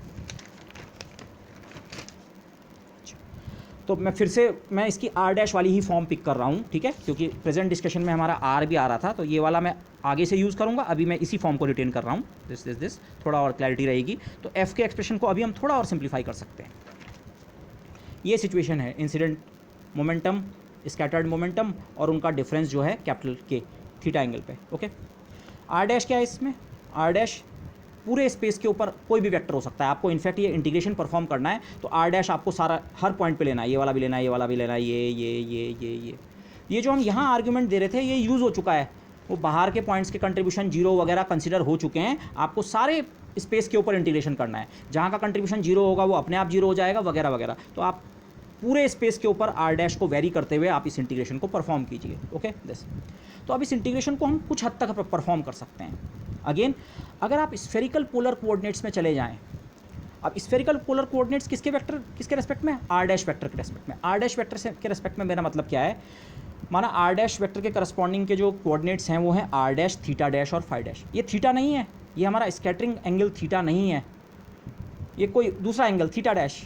तो मैं फिर से मैं इसकी आर डैश वाली ही फॉर्म पिक कर रहा हूँ, ठीक है, क्योंकि प्रेजेंट डिस्कशन में हमारा आर भी आ रहा था, तो ये वाला मैं आगे से यूज़ करूँगा. अभी मैं इसी फॉर्म को रिटेन कर रहा हूँ. दिस थोड़ा और क्लैरिटी रहेगी. तो एफ के एक्सप्रेशन को अभी हम थोड़ा और सिंप्लीफाई कर सकते हैं. ये सिचुएशन है इंसिडेंट मोमेंटम, स्कैटर्ड मोमेंटम और उनका डिफरेंस जो है कैपिटल के थीटा एंगल पे. ओके, आर डैश क्या है इसमें? आर डैश पूरे स्पेस के ऊपर कोई भी वेक्टर हो सकता है. आपको इनफैक्ट ये इंटीग्रेशन परफॉर्म करना है तो आर डैश आपको सारा हर पॉइंट पे लेना है. ये वाला भी लेना है, ये वाला भी लेना है, ये जो हम यहाँ आर्ग्यूमेंट दे रहे थे ये यूज़ हो चुका है. वो बाहर के पॉइंट्स के कंट्रीब्यूशन जीरो वगैरह कंसिडर हो चुके हैं. आपको सारे स्पेस के ऊपर इंटीग्रेशन करना है. जहाँ का कंट्रीब्यूशन जीरो होगा वो अपने आप जीरो हो जाएगा वगैरह वगैरह. तो आप पूरे स्पेस के ऊपर आर डैश को वेरी करते हुए आप इस इंटीग्रेशन को परफॉर्म कीजिए. Okay, this. तो अब इस इंटीग्रेशन को हम कुछ हद तक परफॉर्म कर सकते हैं. अगेन, अगर आप स्फेरिकल पोलर कोऑर्डिनेट्स में चले जाएं, अब स्फेरिकल पोलर कोऑर्डिनेट्स किसके रेस्पेक्ट में? आर डैश वेक्टर के रेस्पेक्ट में. आर डैश वेक्टर से के रेस्पेक्ट में मेरा मतलब क्या है? माना आर डैश वेक्टर के करस्पॉन्डिंग के जो कोऑर्डिनेट्स हैं वो हैं आर डैश, थीटा डैश और फाई डैश. ये थीटा नहीं है, ये हमारा स्कैटरिंग एंगल थीटा नहीं है, ये कोई दूसरा angle theta dash,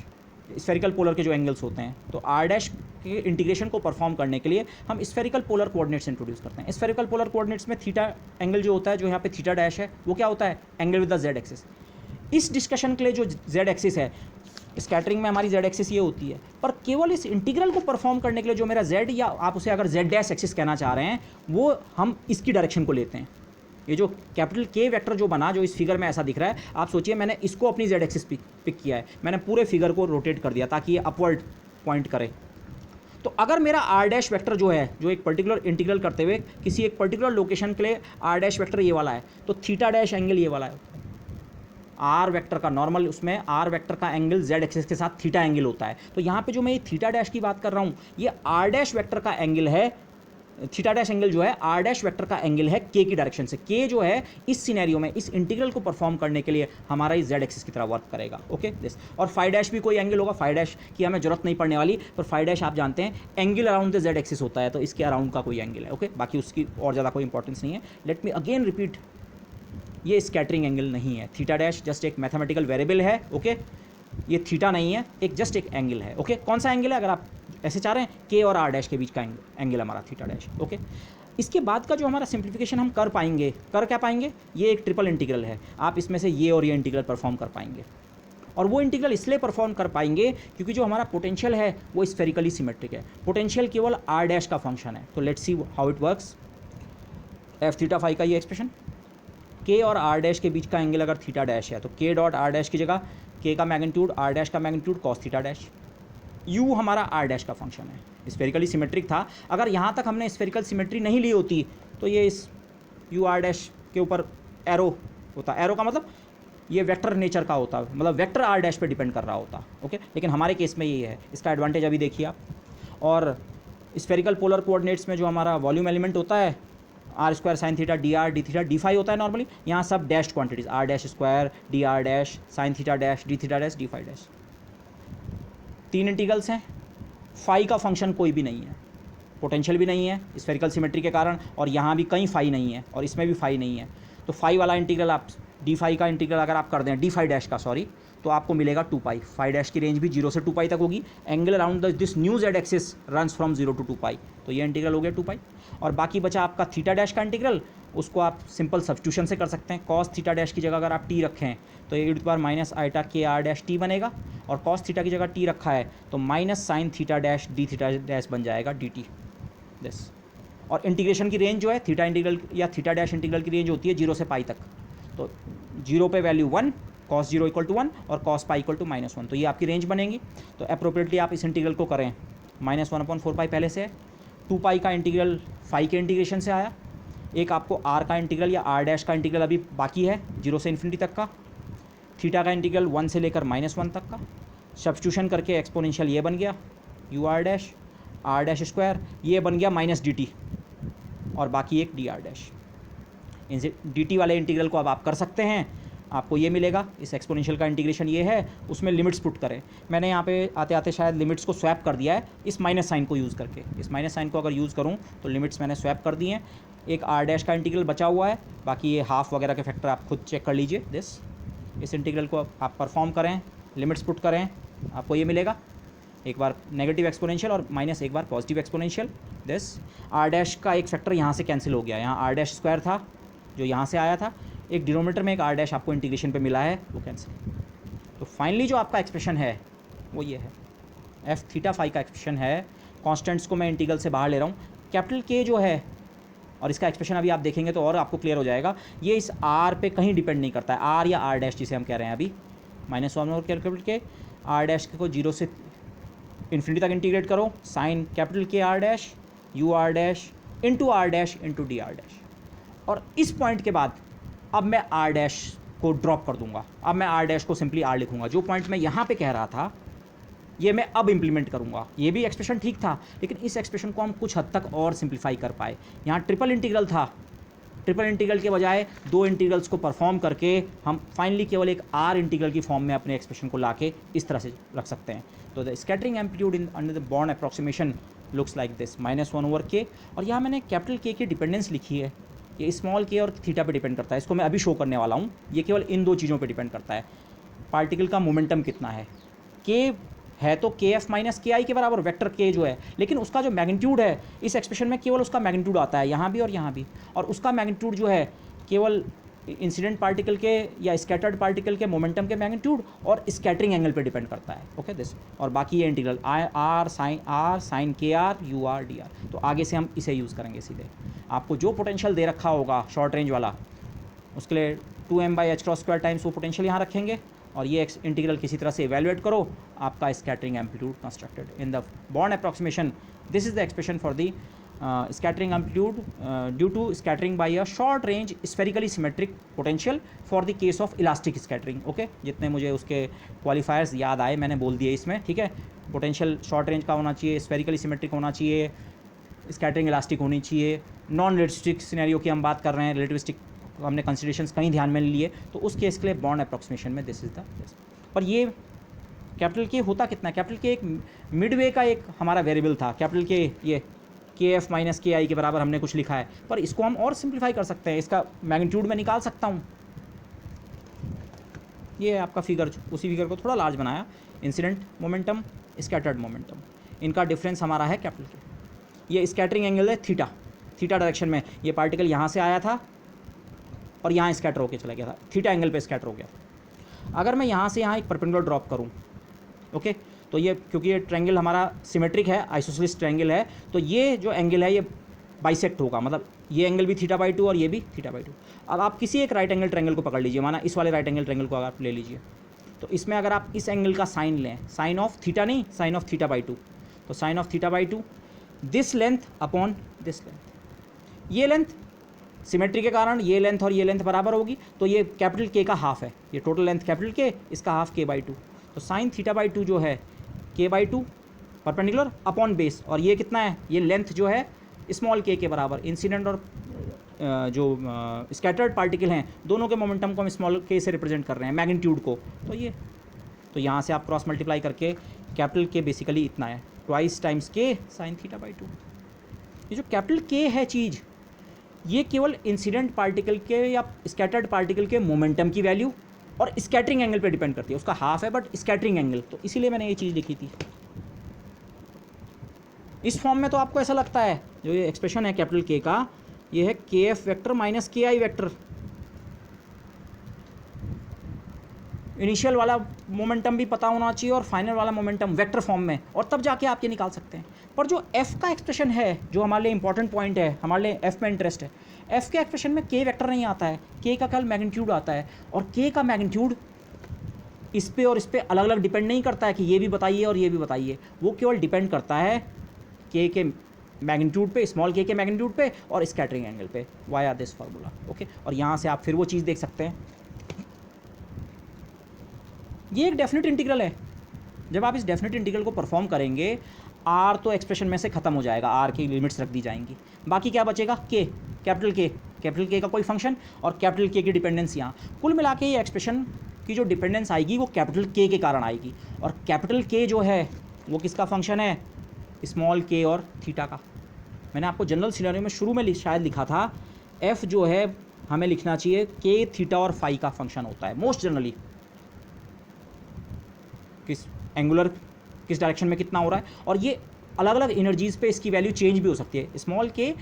spherical polar के जो एंगल्स होते हैं. तो आर डैश के इंटीग्रेशन को परफॉर्म करने के लिए हम स्फेरिकल पोलर कोऑर्डिनेट्स इंट्रोड्यूस करते हैं. स्फेरिकल पोलर कोऑर्डिनेट्स में थीटा एंगल जो होता है, जो यहाँ पे थीटा डैश है, वो क्या होता है? Angle with the Z axis. इस डिस्कशन के लिए जो जेड एक्सिस है, स्कैटरिंग में हमारी जेड एक्सिस ये होती है, पर केवल इस इंटीग्रल को परफॉर्म करने के लिए जो मेरा जेड, या आप उसे अगर जेड डैश एक्सिस कहना चाह रहे हैं, वो हम इसकी डायरेक्शन को लेते हैं. ये जो कैपिटल के वेक्टर जो बना, जो इस फिगर में ऐसा दिख रहा है, आप सोचिए मैंने इसको अपनी जेड एक्सिस पिक किया है. मैंने पूरे फिगर को रोटेट कर दिया ताकि ये अपवर्ड पॉइंट करे. तो अगर मेरा आर डैश वेक्टर जो है, जो एक पर्टिकुलर इंटीग्रल करते हुए किसी एक पर्टिकुलर लोकेशन के लिए आर डैश वेक्टर ये वाला है, तो थीटा डैश एंगल ये वाला है. आर वेक्टर का नॉर्मल, उसमें आर वेक्टर का एंगल जेड एक्सिस के साथ थीटा एंगल होता है. तो यहाँ पे जो मैं ये थीटा डैश की बात कर रहा हूँ, ये आर डैश वेक्टर का एंगल है. थीटा डैश एंगल जो है आर डैश वेक्टर का एंगल है के की डायरेक्शन से. के जो है इस सिनेरियो में, इस इंटीग्रल को परफॉर्म करने के लिए हमारा इस जेड एक्सिस की तरह वर्क करेगा. Okay, this. और फाई डैश भी कोई एंगल होगा. फाई डैश की हमें जरूरत नहीं पड़ने वाली, पर फाई डैश आप जानते हैं angle around the Z axis होता है, तो इसके अराउंड का कोई एंगल है. ओके, बाकी उसकी और ज़्यादा कोई इंपॉर्टेंस नहीं है. लेट मी अगेन रिपीट, ये स्कैटरिंग एंगल नहीं है. थीटा डैश जस्ट एक मैथमेटिकल वेरिएबल है. ओके, ये थीटा नहीं है, एक जस्ट एक एंगल है. ओके, कौन सा एंगल है? अगर आप ऐसे चाह रहे हैं, के और आर डैश के बीच का एंगल हमारा थीटा डैश. ओके, इसके बाद का जो हमारा सिंप्लीफिकेशन हम कर क्या पाएंगे? ये एक ट्रिपल इंटीग्रल है. आप इसमें से ये और ये इंटीग्रल परफॉर्म कर पाएंगे. और वो इंटीग्रल इसलिए परफॉर्म कर पाएंगे क्योंकि जो हमारा पोटेंशियल है वो स्फेरिकली सिमेट्रिक है. पोटेंशियल केवल आर डैश का फंक्शन है. तो let's see how it works. F theta phi का ये एक्सप्रेशन, के और आर डैश के बीच का एंगल अगर थीटा डैश है तो के डॉट आर डैश की जगह के का मैग्नीट्यूड, आर डैश का magnitude cos theta dash. You हमारा आर डैश का फंक्शन है. स्फेरिकली सिमेट्रिक था. अगर यहाँ तक हमने स्फेरिकल सिमेट्री नहीं ली होती तो ये इस यू आर डैश के ऊपर एरो होता. एरो का मतलब ये वेक्टर नेचर का होता, मतलब वेक्टर आर डैश पे डिपेंड कर रहा होता. ओके, लेकिन हमारे केस में ये है. इसका एडवांटेज अभी देखिए आप. और स्फेरिकल पोलर कोऑर्डिनेट्स में जो हमारा वॉल्यूम एलिमेंट होता है, r square sine theta d r d theta d phi होता है नॉर्मली. यहाँ सब dash quantities, r dash square d r dash sine theta dash d theta dash d phi dash. 3 integrals हैं. Phi का function कोई भी नहीं है, पोटेंशियल भी नहीं है स्फेरिकल सिमेट्री के कारण, और यहाँ भी कहीं फाई नहीं है और इसमें भी फाई नहीं है. तो फाई वाला इंटीग्रल आप डी फाई का इंटीग्रल अगर आप कर दें, डी फाई डैश का सॉरी, तो आपको मिलेगा 2 पाई. फाई डैश की रेंज भी 0 से 2 पाई तक होगी. Angle around this new Z axis runs from 0 to 2 पाई. तो ये इंटीग्रल हो गया 2 पाई. और बाकी बचा आपका थीटा डैश का इंटीग्रल. उसको आप सिंपल सब्स्टिट्यूशन से कर सकते हैं. कॉस थीटा डैश की जगह अगर आप टी रखें तो ये e minus iota k r dash T बनेगा, और कॉस थीटा की जगह टी रखा है तो minus sign theta dash d theta dash बन जाएगा डी टी. दिस. और इंटीग्रेशन की रेंज जो है थीटा इंटीग्रल या थीटा डैश इंटीग्रल की रेंज होती है 0 से पाई तक. तो 0 पे वैल्यू 1, कॉस 0 इक्वल टू 1 और कॉस पाई इक्वल टू -1. तो ये आपकी रेंज बनेगी. तो अप्रोप्रिएटली आप इस इंटीग्रल को करें. -1/4 पाई पहले से है. 2 पाई का इंटीग्रल फाई के इंटीग्रेशन से आया. एक आपको आर का इंटीग्रल या आर डैश का इंटीग्रल अभी बाकी है 0 से इन्फिनिटी तक का. थीटा का इंटीग्रल 1 से लेकर -1 तक का. सब्स्टिट्यूशन करके एक्सपोनेंशियल ये बन गया यू आर डैश स्क्वायर, ये बन गया माइनस डी टी, और बाकी एक D r dash. D T वाले इंटीग्रल को अब आप कर सकते हैं आपको ये मिलेगा। इस एक्सपोनेंशियल का इंटीग्रेशन ये है, उसमें लिमिट्स पुट करें। मैंने यहाँ पे आते आते शायद लिमिट्स को स्वैप कर दिया है इस माइनस साइन को यूज़ करके। इस माइनस साइन को अगर यूज़ करूँ तो लिमिट्स मैंने स्वैप कर दी हैं। एक आर डैश का इंटीग्रल बचा हुआ है, बाकी ये हाफ वगैरह के फैक्टर आप खुद चेक कर लीजिए। इस इंटीग्रल को आप परफॉर्म करें, लिमिट्स पुट करें, आपको ये मिलेगा। एक बार नेगेटिव एक्सपोनेंशियल और माइनस एक बार पॉजिटिव एक्सपोनेंशियल। आर डैश का एक फैक्टर यहाँ से कैंसिल हो गया, यहाँ आर डैश स्क्वायर था जो यहाँ से आया था, एक डिनोमिनेटर में एक आर डैश आपको इंटीग्रेशन पे मिला है, वो कैंसिल। तो फाइनली जो आपका एक्सप्रेशन है वो ये है, एफ थीटा फाई का एक्सप्रेशन है। कॉन्स्टेंट्स को मैं इंटीग्रल से बाहर ले रहा हूँ। कैपिटल के जो है, और इसका एक्सप्रेशन अभी आप देखेंगे तो और आपको क्लियर हो जाएगा, ये इस आर पे कहीं डिपेंड नहीं करता है। आर या आर डैश जिसे हम कह रहे हैं अभी, -1 और कैपिटल के आर डैश को 0 से इन्फिनिटी तक इंटीग्रेट करो, sine capital k r dash u r dash into r dash into d r dash. और इस पॉइंट के बाद अब मैं आर डैश को ड्रॉप कर दूंगा। अब मैं आर डैश को सिंपली आर लिखूंगा। जो पॉइंट मैं यहाँ पे कह रहा था ये मैं अब इंप्लीमेंट करूंगा। ये भी एक्सप्रेशन ठीक था, लेकिन इस एक्सप्रेशन को हम कुछ हद तक और सिंप्लीफाई कर पाए। यहाँ ट्रिपल इंटीग्रल था, ट्रिपल इंटीग्रल के बजाय 2 इंटीग्रल्स को परफॉर्म करके हम फाइनली केवल एक आर इंटीग्रल की फॉर्म में अपने एक्सप्रेशन को लाके इस तरह से रख सकते हैं। तो the scattering amplitude in under the Born approximation looks like this, -1/k। और यहाँ मैंने कैपिटल के की डिपेंडेंस लिखी है, ये स्मॉल के और थीटा पे डिपेंड करता है। इसको मैं अभी शो करने वाला हूँ। ये केवल इन 2 चीज़ों पे डिपेंड करता है, पार्टिकल का मोमेंटम कितना है। के है तो के एफ माइनस के आई के बराबर वेक्टर के जो है, लेकिन उसका जो मैग्नीट्यूड है इस एक्सप्रेशन में केवल उसका मैग्नीट्यूड आता है, यहाँ भी और यहाँ भी। और उसका मैग्नीट्यूड जो है केवल इंसिडेंट पार्टिकल के या स्कैटर्ड पार्टिकल के मोमेंटम के मैग्नीट्यूड और स्कैटरिंग एंगल पे डिपेंड करता है। ओके दिस, और बाकी ये integral r sine k r u r d r. तो आगे से हम इसे यूज़ करेंगे सीधे। आपको जो पोटेंशियल दे रखा होगा शॉर्ट रेंज वाला, उसके लिए 2m/h² टाइम्स वो पोटेंशियल यहाँ रखेंगे और ये इंटीग्रल किसी तरह से इवेलुएट करो, आपका scattering amplitude constructed in the Born approximation. This is the expression for the scattering amplitude due to scattering by a short range spherically symmetric potential for the case of elastic scattering। Okay, जितने मुझे उसके क्वालिफायर्स याद आए मैंने बोल दिए इसमें, ठीक है। पोटेंशियल शॉर्ट रेंज का होना चाहिए, स्फेरिकली सिमेट्रिक होना चाहिए, स्कैटरिंग इलास्टिक होनी चाहिए। नॉन रिलेटिविस्टिक सिनेरियो की हम बात कर रहे हैं, रिलेटिविस्टिक हमने कंसिडरेशंस कहीं ध्यान में लिए, तो उस केस के लिए बॉर्न अप्रॉक्सीमेशन में दिस इज द। पर ये कैपिटल के होता कितना है, कैपिटल के एक मिडवे का एक हमारा वेरिएबल था। कैपिटल के ये के एफ माइनस के आई के बराबर हमने कुछ लिखा है, पर इसको हम और सिंप्लीफाई कर सकते हैं। इसका मैग्नीट्यूड में निकाल सकता हूँ। ये आपका फिगर, उसी फिगर को थोड़ा लार्ज बनाया। इंसिडेंट मोमेंटम, स्कैटर्ड मोमेंटम, इनका डिफरेंस हमारा है कैपिटल के। ये स्कैटरिंग एंगल है थीटा, थीटा डायरेक्शन में ये पार्टिकल यहाँ से आया था और यहाँ स्कैटर होकर चला गया था, थीटा एंगल पे स्कैटर हो गया था। अगर मैं यहाँ से यहाँ एक परपेंडिकुलर ड्रॉप करूँ, ओके, तो ये क्योंकि ये ट्रायंगल हमारा सिमेट्रिक है, आइसोसेलेस ट्रायंगल है, तो ये जो एंगल है ये बाइसेक्ट होगा, मतलब ये एंगल भी θ/2 और ये भी θ/2। अब आप किसी एक राइट एंगल ट्रायंगल को पकड़ लीजिए, माना इस वाले राइट एंगल ट्रायंगल को अगर आप ले लीजिए, तो इसमें अगर आप इस एंगल का साइन लें, साइन ऑफ थीटा नहीं, साइन ऑफ θ/2, तो sine of θ/2 this length upon this length. ये लेंथ सिमेट्री के कारण ये लेंथ और ये लेंथ बराबर होगी, तो ये कैपिटल के का हाफ है, ये टोटल लेंथ कैपिटल के, इसका हाफ k/2। तो साइन θ/2 जो है k/2 परपेंडिकुलर अपॉन बेस, और ये कितना है, ये लेंथ जो है स्मॉल के बराबर। इंसिडेंट और जो स्कैटर्ड पार्टिकल हैं दोनों के मोमेंटम को हम स्मॉल के से रिप्रेजेंट कर रहे हैं, मैग्नीट्यूड को। तो ये, तो यहाँ से आप क्रॉस मल्टीप्लाई करके कैपिटल के बेसिकली इतना है, ट्वाइस टाइम्स के साइन θ/2। ये जो कैपिटल के है चीज़, ये केवल इंसिडेंट पार्टिकल के या स्कैटर्ड पार्टिकल के मोमेंटम की वैल्यू और स्कैटरिंग एंगल पे डिपेंड करती है। उसका हाफ है बट स्कैटरिंग एंगल, तो इसीलिए मैंने ये चीज़ लिखी थी इस फॉर्म में। तो आपको ऐसा लगता है जो ये एक्सप्रेशन है कैपिटल के का, ये है के एफ वेक्टर माइनस के आई वेक्टर। इनिशियल वाला मोमेंटम भी पता होना चाहिए और फाइनल वाला मोमेंटम वेक्टर फॉर्म में, और तब जाके आप ये निकाल सकते हैं। पर जो एफ का एक्सप्रेशन है, जो हमारे लिए इंपॉर्टेंट पॉइंट है, हमारे लिए एफ में इंटरेस्ट है, एफ के एक्सप्रेशन में के वेक्टर नहीं आता है, के का केवल मैग्नीट्यूड आता है। और के का मैग्नीट्यूड इस पे और इस पे अलग अलग डिपेंड नहीं करता है कि ये भी बताइए और ये भी बताइए, वो केवल डिपेंड करता है के मैग्नीट्यूड पे, स्मॉल के मैग्नीट्यूड पे और स्कैटरिंग एंगल पे, वाया दिस फार्मूला। ओके, और यहाँ से आप फिर वो चीज़ देख सकते हैं, ये एक डेफिनेट इंटीग्रल है। जब आप इस डेफिनेट इंटीग्रल को परफॉर्म करेंगे, आर तो एक्सप्रेशन में से ख़त्म हो जाएगा, आर की लिमिट्स रख दी जाएंगी, बाकी क्या बचेगा, के, कैपिटल के कैपिटल के का कोई फंक्शन और कैपिटल के की डिपेंडेंस यहाँ। कुल मिला के ये एक्सप्रेशन की जो डिपेंडेंस आएगी वो कैपिटल के कारण आएगी, और कैपिटल के जो है वो किसका फंक्शन है, स्मॉल के और थीटा का। मैंने आपको जनरल सिनेरियो में शुरू में शायद लिखा था एफ जो है हमें लिखना चाहिए के थीटा और फाई का फंक्शन होता है मोस्ट जनरली, किस एंगुलर किस डायरेक्शन में कितना हो रहा है, और ये अलग अलग एनर्जीज़ पे इसकी वैल्यू चेंज भी हो सकती है। स्मॉल के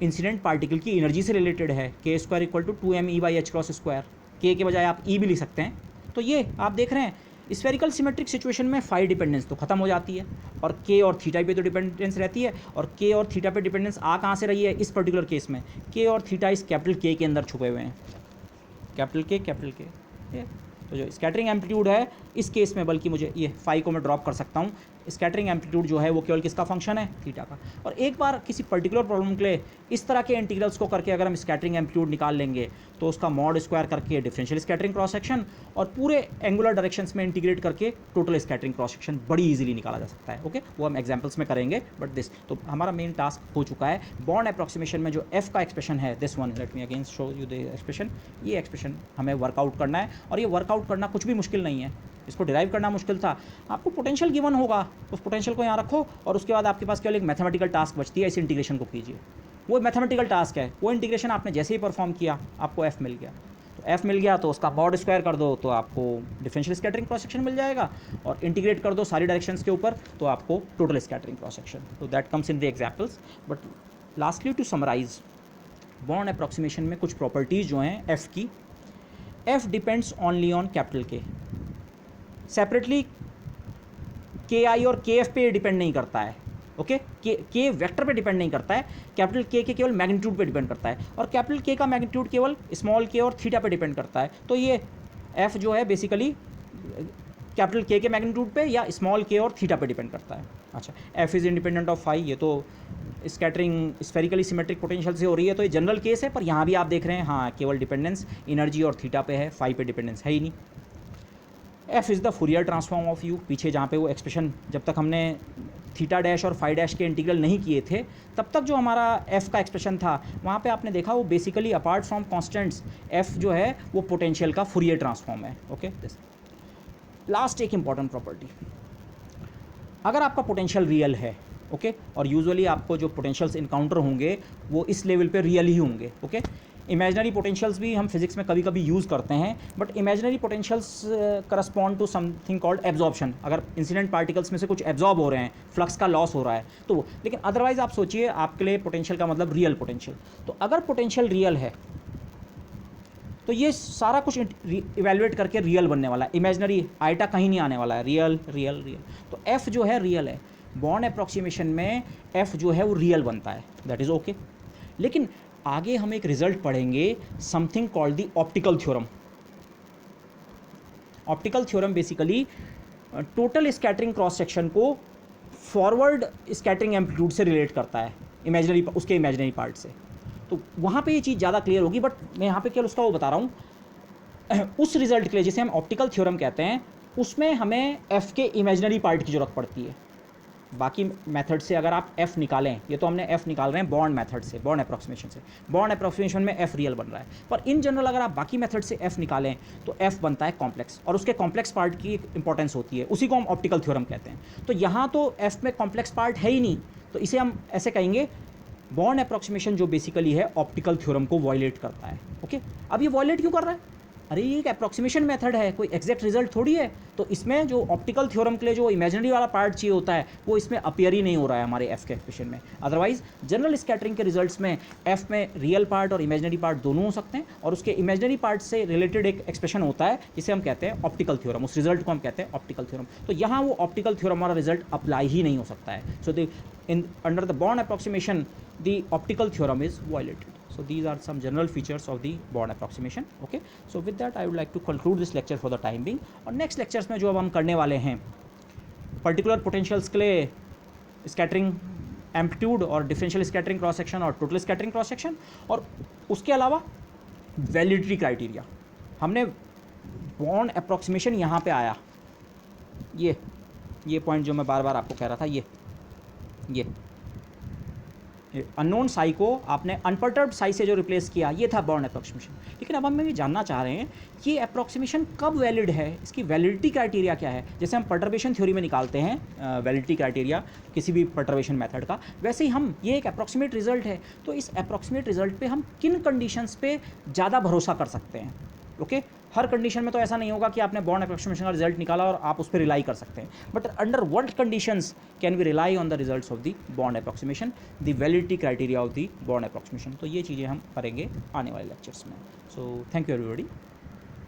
इंसिडेंट पार्टिकल की एनर्जी से रिलेटेड है, के स्क्वायर इक्वल टू 2m/h×² के बजाय आप ई भी लिख सकते हैं। तो ये आप देख रहे हैं स्फेरिकल सिमेट्रिक सिचुएशन में फाई डिपेंडेंस तो खत्म हो जाती है, और के और थीटा पे तो डिपेंडेंस रहती है, और के और थीटा पे डिपेंडेंस आ कहाँ से रही है इस पर्टिकुलर केस में, के और थीटा इस कैपिटल के अंदर छुपे हुए हैं, कैपिटल के। तो जो स्कैटरिंग एम्पलीट्यूड है इस केस में, बल्कि मुझे ये फाई को मैं ड्रॉप कर सकता हूँ, स्कैटरिंग एम्पलीट्यूड जो है वो केवल किसका फंक्शन है, थीटा का। और एक बार किसी पर्टिकुलर प्रॉब्लम के लिए इस तरह के इंटीग्रल्स को करके अगर हम स्कैटरिंग एम्पलीट्यूड निकाल लेंगे तो उसका मॉड स्क्वायर करके डिफरेंशियल स्कैटरिंग क्रॉस सेक्शन और पूरे एंगुलर डायरेक्शंस में इंटीग्रेट करके टोटल स्कैटरिंग क्रॉस सेक्शन बड़ी इजीली निकाला जा सकता है। ओके, वो हम एग्जांपल्स में करेंगे, बट दिस तो हमारा मेन टास्क हो चुका है। बॉर्न अप्रॉक्सीमेशन में जो एफ का एक्सप्रेशन है, this one, let me again show you the expression. ये एक्सप्रेशन हमें वर्कआउट करना है, और ये वर्कआउट करना कुछ भी मुश्किल नहीं है, इसको डिराइव करना मुश्किल था। आपको पोटेंशियल गिवन होगा, उस पोटेंशियल को यहाँ रखो, और उसके बाद आपके पास केवल एक मैथमेटिकल टास्क बचती है, इस इंटीग्रेशन को कीजिए। वो मैथमेटिकल टास्क है, वो इंटीग्रेशन आपने जैसे ही परफॉर्म किया आपको एफ मिल गया। तो एफ मिल गया तो उसका मॉड स्क्वायर कर दो तो आपको डिफरेंशियल स्कैटरिंग क्रॉस सेक्शन मिल जाएगा, और इंटीग्रेट कर दो सारी डायरेक्शंस के ऊपर तो आपको टोटल स्कैटरिंग क्रॉस सेक्शन। तो that comes in the examples. But lastly to summarise, Born approximation में कुछ प्रॉपर्टीज़ जो हैं एफ की, f depends only on capital k, separately k i और के एफ पे डिपेंड नहीं करता है। ओके, के वेक्टर पे डिपेंड नहीं करता है, कैपिटल के केवल मैग्नीट्यूड पे डिपेंड करता है, और कैपिटल के का मैग्नीट्यूड केवल स्मॉल के और थीटा पे डिपेंड करता है। तो ये एफ जो है बेसिकली कैपिटल के मैग्नीट्यूड पे या स्मॉल के और थीटा पे डिपेंड करता है। अच्छा, f is independent of phi, ये तो स्कैटरिंग स्फेरिकली सिमेट्रिक पोटेंशियल से हो रही है, तो ये जनरल केस है, पर यहाँ भी आप देख रहे हैं हाँ केवल डिपेंडेंस एनर्जी और थीटा पे है, फाई पे डिपेंडेंस है ही नहीं। F is the Fourier transform of you, पीछे जहाँ पे वो एक्सप्रेशन जब तक हमने थीटा डैश और फाई डैश के इंटीग्रल नहीं किए थे तब तक जो हमारा एफ का एक्सप्रेशन था वहाँ पे आपने देखा वो basically apart from constants F जो है वो पोटेंशियल का फूरियर ट्रांसफॉर्म है। ओके, लास्ट एक इंपॉर्टेंट प्रॉपर्टी, अगर आपका पोटेंशियल रियल है, ओके, और यूजुअली आपको जो पोटेंशियल्स इनकाउंटर होंगे वो इस लेवल पे रियल ही होंगे। ओके, इमेजिनरी पोटेंशियल्स भी हम फिजिक्स में कभी कभी यूज़ करते हैं, but imaginary potentials correspond to something called absorption. अगर इंसिडेंट पार्टिकल्स में से कुछ एब्जॉर्ब हो रहे हैं, फ्लक्स का लॉस हो रहा है तो, लेकिन अदरवाइज आप सोचिए आपके लिए पोटेंशियल का मतलब रियल पोटेंशियल। तो अगर पोटेंशियल रियल है तो ये सारा कुछ इवेल्युएट करके रियल बनने वाला है, इमेजिनरी आइटा कहीं नहीं आने वाला है, रियल रियल रियल। तो एफ जो है रियल है, बॉर्न अप्रॉक्सीमेशन में एफ जो है वो रियल बनता है, दैट इज़ ओके। लेकिन आगे हम एक रिजल्ट पढ़ेंगे, something called the optical theorem. Optical theorem basically total scattering cross section को फॉरवर्ड स्कैटरिंग एम्पलीट्यूड से रिलेट करता है, इमेजिनरी उसके इमेजिनरी पार्ट से। तो वहाँ पे ये चीज़ ज़्यादा क्लियर होगी, बट मैं यहाँ पे केवल उसका वो बता रहा हूँ। उस रिजल्ट के लिए जिसे हम ऑप्टिकल थ्योरम कहते हैं उसमें हमें एफ के इमेजिनरी पार्ट की ज़रूरत पड़ती है। बाकी मेथड से अगर आप एफ निकालें, ये तो हमने एफ निकाल रहे हैं बॉर्न मेथड से, बॉर्न अप्रॉक्सीमेशन से, बॉर्न अप्रॉक्सीमेशन में एफ रियल बन रहा है, पर इन जनरल अगर आप बाकी मेथड से एफ निकालें तो एफ बनता है कॉम्प्लेक्स, और उसके कॉम्प्लेक्स पार्ट की इंपॉर्टेंस होती है, उसी को हम ऑप्टिकल थ्योरम कहते हैं। तो यहाँ तो एफ में कॉम्प्लेक्स पार्ट है ही नहीं, तो इसे हम ऐसे कहेंगे बॉर्न अप्रॉक्सीमेशन जो बेसिकली है ऑप्टिकल थ्योरम को वॉयलेट करता है। ओके, अब ये वॉयलेट क्यों कर रहा है? अरे ये एक अप्रॉक्सीमेशन मेथड है, कोई एग्जैक्ट रिजल्ट थोड़ी है। तो इसमें जो ऑप्टिकल थ्योरम के लिए जो इमेजिनरी वाला पार्ट चाहिए होता है वो इसमें अपीयर ही नहीं हो रहा है हमारे एफ के एक्सप्रेशन में। अदरवाइज जनरल स्कैटरिंग के रिजल्ट्स में एफ में रियल पार्ट और इमेजिनरी पार्ट दोनों हो सकते हैं, और उसके इमेजिनरी पार्ट से रिलेटेड एक एक्सप्रेशन होता है जिसे हम कहते हैं ऑप्टिकल थ्योरम, उस रिजल्ट को हम कहते हैं ऑप्टिकल थ्योरम। तो यहाँ वो ऑप्टिकल थ्योरम वाला रिजल्ट अप्लाई ही नहीं हो सकता है। सो under the Born approximation the optical theorem is violated. So these are some general features of the Born approximation. Okay, so with that I would like to conclude this lecture for the time being. और next lectures में जो अब हम करने वाले हैं particular potentials के लिए scattering amplitude और differential scattering cross section और total scattering cross section, और उसके अलावा validity criteria। हमने Born approximation यहाँ पे आया, ये पॉइंट जो मैं बार बार आपको कह रहा था, ये अननोन साई को आपने अनपर्टर्ब्ड साई से जो रिप्लेस किया, ये था बॉर्न अप्रॉक्सीमेशन। लेकिन अब हम ये जानना चाह रहे हैं कि अप्रॉक्सीमेशन कब वैलिड है, इसकी वैलिडिटी क्राइटेरिया क्या है। जैसे हम पर्टर्बेशन थ्योरी में निकालते हैं वैलिडिटी क्राइटेरिया किसी भी पर्टर्बेशन मेथड का, वैसे ही हम ये एक अप्रॉक्सीमेट रिजल्ट है, तो इस अप्रॉक्सीमेट रिजल्ट पे हम किन कंडीशंस पे ज़्यादा भरोसा कर सकते हैं। ओके, हर कंडीशन में तो ऐसा नहीं होगा कि आपने बॉर्न अप्रॉक्सीमेशन का रिजल्ट निकाला और आप उस पर रिलाई कर सकते हैं, but under what conditions can we rely on the results of the Born approximation, the validity criteria of the Born approximation. तो ये चीज़ें हम करेंगे आने वाले लेक्चर्स में। So thank you everybody.